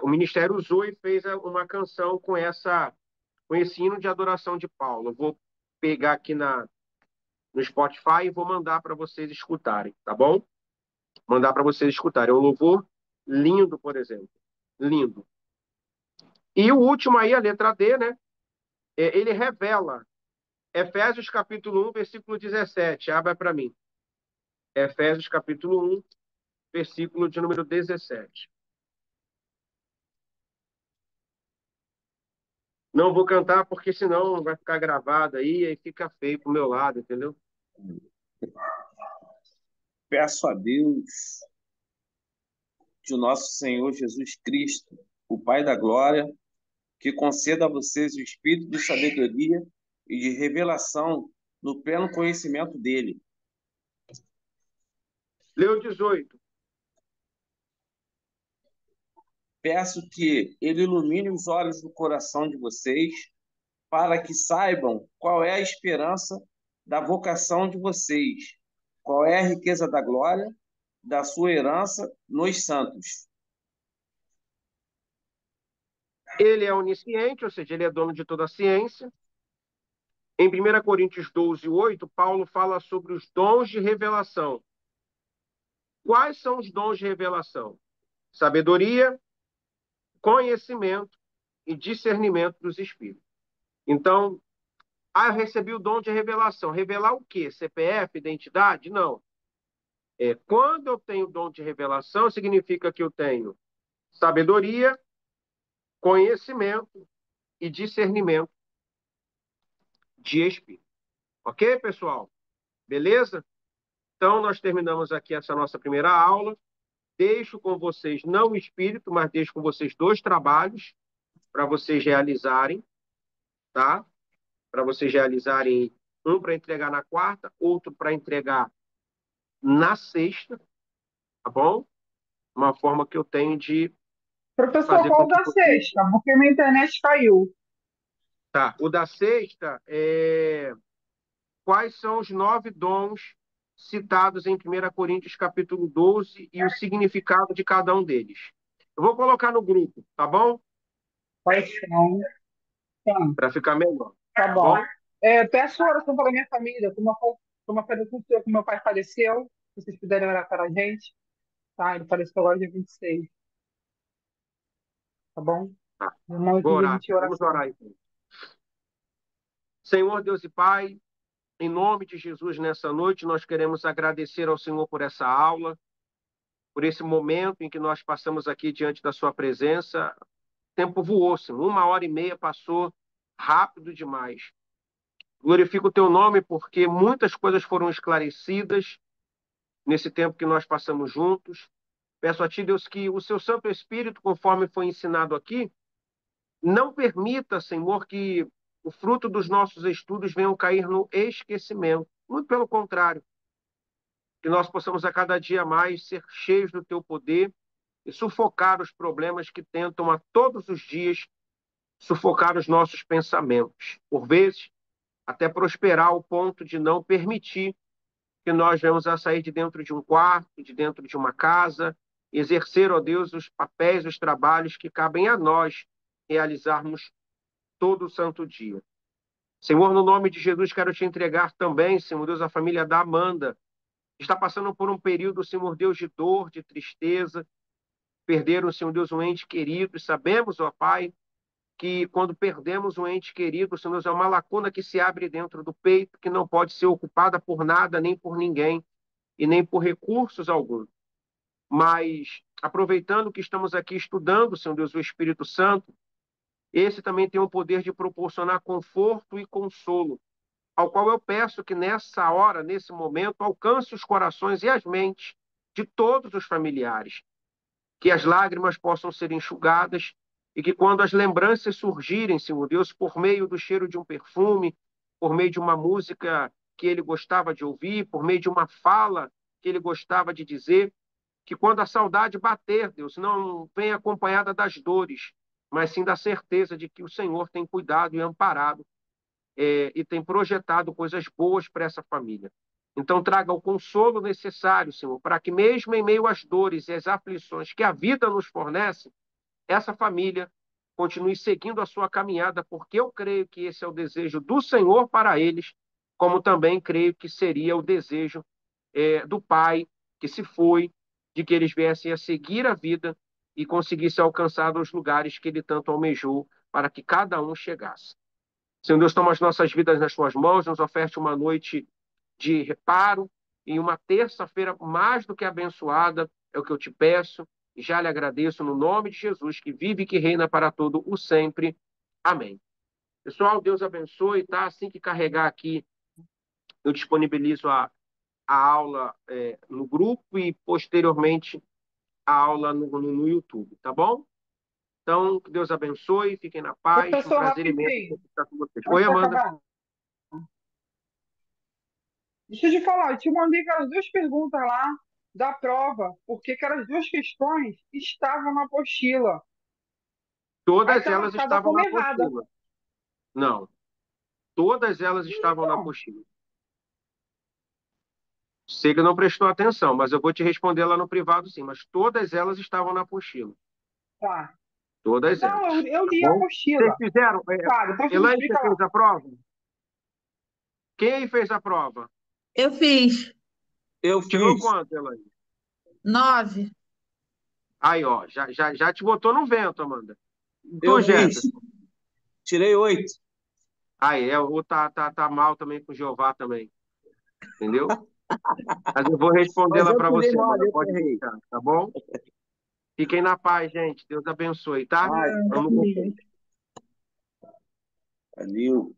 Speaker 1: O Ministério Zoe fez uma canção com esse hino de adoração de Paulo. Eu vou pegar aqui no Spotify e vou mandar para vocês escutarem, tá bom? Mandar para vocês escutarem. É um louvor lindo, por exemplo. Lindo. E o último aí, a letra D, né? Ele revela. Efésios capítulo 1, versículo 17. Abra para mim. Efésios capítulo 1, versículo de número 17. Não vou cantar porque senão vai ficar gravado aí e fica feio pro meu lado, entendeu?
Speaker 2: Peço a Deus, de nosso Senhor Jesus Cristo, o Pai da Glória, que conceda a vocês o espírito de sabedoria e de revelação no pleno conhecimento dele.
Speaker 1: Leu 18.
Speaker 2: Peço que ele ilumine os olhos do coração de vocês, para que saibam qual é a esperança da vocação de vocês, qual é a riqueza da glória da sua herança nos santos.
Speaker 1: Ele é onisciente, ou seja, ele é dono de toda a ciência. Em 1 Coríntios 12, 8, Paulo fala sobre os dons de revelação. Quais são os dons de revelação? Sabedoria, conhecimento e discernimento dos espíritos. Então, eu recebi o dom de revelação. Revelar o quê? CPF, identidade? Não. Quando eu tenho o dom de revelação, significa que eu tenho sabedoria, conhecimento e discernimento de espírito. Ok, pessoal? Beleza? Então, nós terminamos aqui essa nossa primeira aula. Deixo com vocês, não o espírito, mas deixo com vocês 2 trabalhos para vocês realizarem, tá? Para vocês realizarem, um para entregar na quarta, outro para entregar na sexta, tá bom? Uma forma que eu tenho de
Speaker 4: Professor,
Speaker 1: fazer com
Speaker 4: qual
Speaker 1: que
Speaker 4: da
Speaker 1: vocês...
Speaker 4: sexta? Porque minha internet caiu.
Speaker 1: Tá, o da sexta é... Quais são os 9 dons citados em 1 Coríntios capítulo 12 e o significado de cada um deles. Eu vou colocar no grupo, tá bom?
Speaker 4: Paixão. Tá,
Speaker 1: Para ficar melhor,
Speaker 4: tá
Speaker 1: tá
Speaker 4: bom.
Speaker 1: bom?
Speaker 4: Peço oração pela minha família, como aconteceu com meu pai faleceu, se vocês puderem orar para a gente, tá? Ele faleceu agora dia 26, tá bom?
Speaker 1: Tá.
Speaker 4: Irmãos,
Speaker 1: Vou
Speaker 4: dia
Speaker 1: orar.
Speaker 4: 20 de
Speaker 1: Vamos
Speaker 4: oração.
Speaker 1: orar então. Senhor Deus e Pai, em nome de Jesus, nessa noite, nós queremos agradecer ao Senhor por essa aula, por esse momento em que nós passamos aqui diante da Sua presença. O tempo voou, Senhor. 1h30 passou rápido demais. Glorifico o Teu nome porque muitas coisas foram esclarecidas nesse tempo que nós passamos juntos. Peço a Ti, Deus, que o Seu Santo Espírito, conforme foi ensinado aqui, não permita, Senhor, que o fruto dos nossos estudos venham cair no esquecimento. Muito pelo contrário, que nós possamos a cada dia mais ser cheios do Teu poder e sufocar os problemas que tentam a todos os dias sufocar os nossos pensamentos. Por vezes, até prosperar ao ponto de não permitir que nós venhamos a sair de dentro de um quarto, de dentro de uma casa, exercer, ó Deus, os papéis, os trabalhos que cabem a nós realizarmos todo o santo dia. Senhor, no nome de Jesus, quero te entregar também, Senhor Deus, a família da Amanda, que está passando por um período, Senhor Deus, de dor, de tristeza, perderam, Senhor Deus, um ente querido, e sabemos, ó Pai, que quando perdemos um ente querido, Senhor Deus, é uma lacuna que se abre dentro do peito, que não pode ser ocupada por nada, nem por ninguém, e nem por recursos algum. Mas, aproveitando que estamos aqui estudando, Senhor Deus, o Espírito Santo, esse também tem o poder de proporcionar conforto e consolo, ao qual eu peço que nessa hora, nesse momento, alcance os corações e as mentes de todos os familiares, que as lágrimas possam ser enxugadas e que quando as lembranças surgirem, Senhor Deus, por meio do cheiro de um perfume, por meio de uma música que ele gostava de ouvir, por meio de uma fala que ele gostava de dizer, que quando a saudade bater, Deus, não venha acompanhada das dores, mas sim da certeza de que o Senhor tem cuidado e amparado e tem projetado coisas boas para essa família. Então, traga o consolo necessário, Senhor, para que mesmo em meio às dores e às aflições que a vida nos fornece, essa família continue seguindo a sua caminhada, porque eu creio que esse é o desejo do Senhor para eles, como também creio que seria o desejo do Pai que se foi, de que eles viessem a seguir a vida e conseguissem alcançar os lugares que ele tanto almejou para que cada um chegasse. Senhor Deus, toma as nossas vidas nas suas mãos, nos oferte uma noite de reparo e uma terça-feira mais do que abençoada, é o que eu te peço e já lhe agradeço no nome de Jesus, que vive e que reina para todo o sempre. Amém. Pessoal, Deus abençoe, tá? Assim que carregar aqui, eu disponibilizo a aula no grupo e posteriormente a aula no YouTube, tá bom? Então, que Deus abençoe, fiquem na paz, um
Speaker 4: Professor,
Speaker 1: prazer imenso
Speaker 4: rapidinho,
Speaker 1: estar com vocês.
Speaker 4: antes
Speaker 1: Oi,
Speaker 4: de
Speaker 1: Amanda.
Speaker 4: acabar. Deixa eu te falar, eu te mandei aquelas duas perguntas lá da prova, porque aquelas duas questões estavam na apostila. Aí
Speaker 1: Todas
Speaker 4: tá
Speaker 1: elas
Speaker 4: marcada
Speaker 1: estavam
Speaker 4: como
Speaker 1: na
Speaker 4: errada.
Speaker 1: apostila. Não, todas elas estavam na
Speaker 4: Então,
Speaker 1: apostila. Sei que não prestou atenção, mas eu vou te responder lá no privado sim, mas todas elas estavam na apostila.
Speaker 4: tá.
Speaker 1: Todas
Speaker 4: Não,
Speaker 1: elas.
Speaker 4: eu
Speaker 1: Tá
Speaker 4: li a
Speaker 1: bom? Vocês
Speaker 4: apostila.
Speaker 1: fizeram?
Speaker 4: Tá, depois tu me
Speaker 1: Elaine, você
Speaker 4: explica lá.
Speaker 1: fez a prova? Quem aí fez a prova?
Speaker 3: Eu fiz
Speaker 2: Eu
Speaker 1: Tirou
Speaker 2: fiz.
Speaker 1: quanto, Elaine?
Speaker 3: 9.
Speaker 1: Aí, ó, já te botou no vento, Amanda. Tu,
Speaker 2: Eu fiz.
Speaker 1: Jefferson.
Speaker 2: Tirei 8.
Speaker 1: Aí, o tá mal também com o Jeová também. Entendeu? Mas eu vou responder
Speaker 2: Mas
Speaker 1: lá
Speaker 2: eu
Speaker 1: para
Speaker 2: que dei
Speaker 1: você,
Speaker 2: mole,
Speaker 1: Amanda.
Speaker 2: eu que
Speaker 1: Pode
Speaker 2: errei.
Speaker 1: deixar, tá bom? Fiquem na paz, gente. Deus abençoe, tá?
Speaker 2: Ai,
Speaker 1: Amo vocês.
Speaker 2: valeu.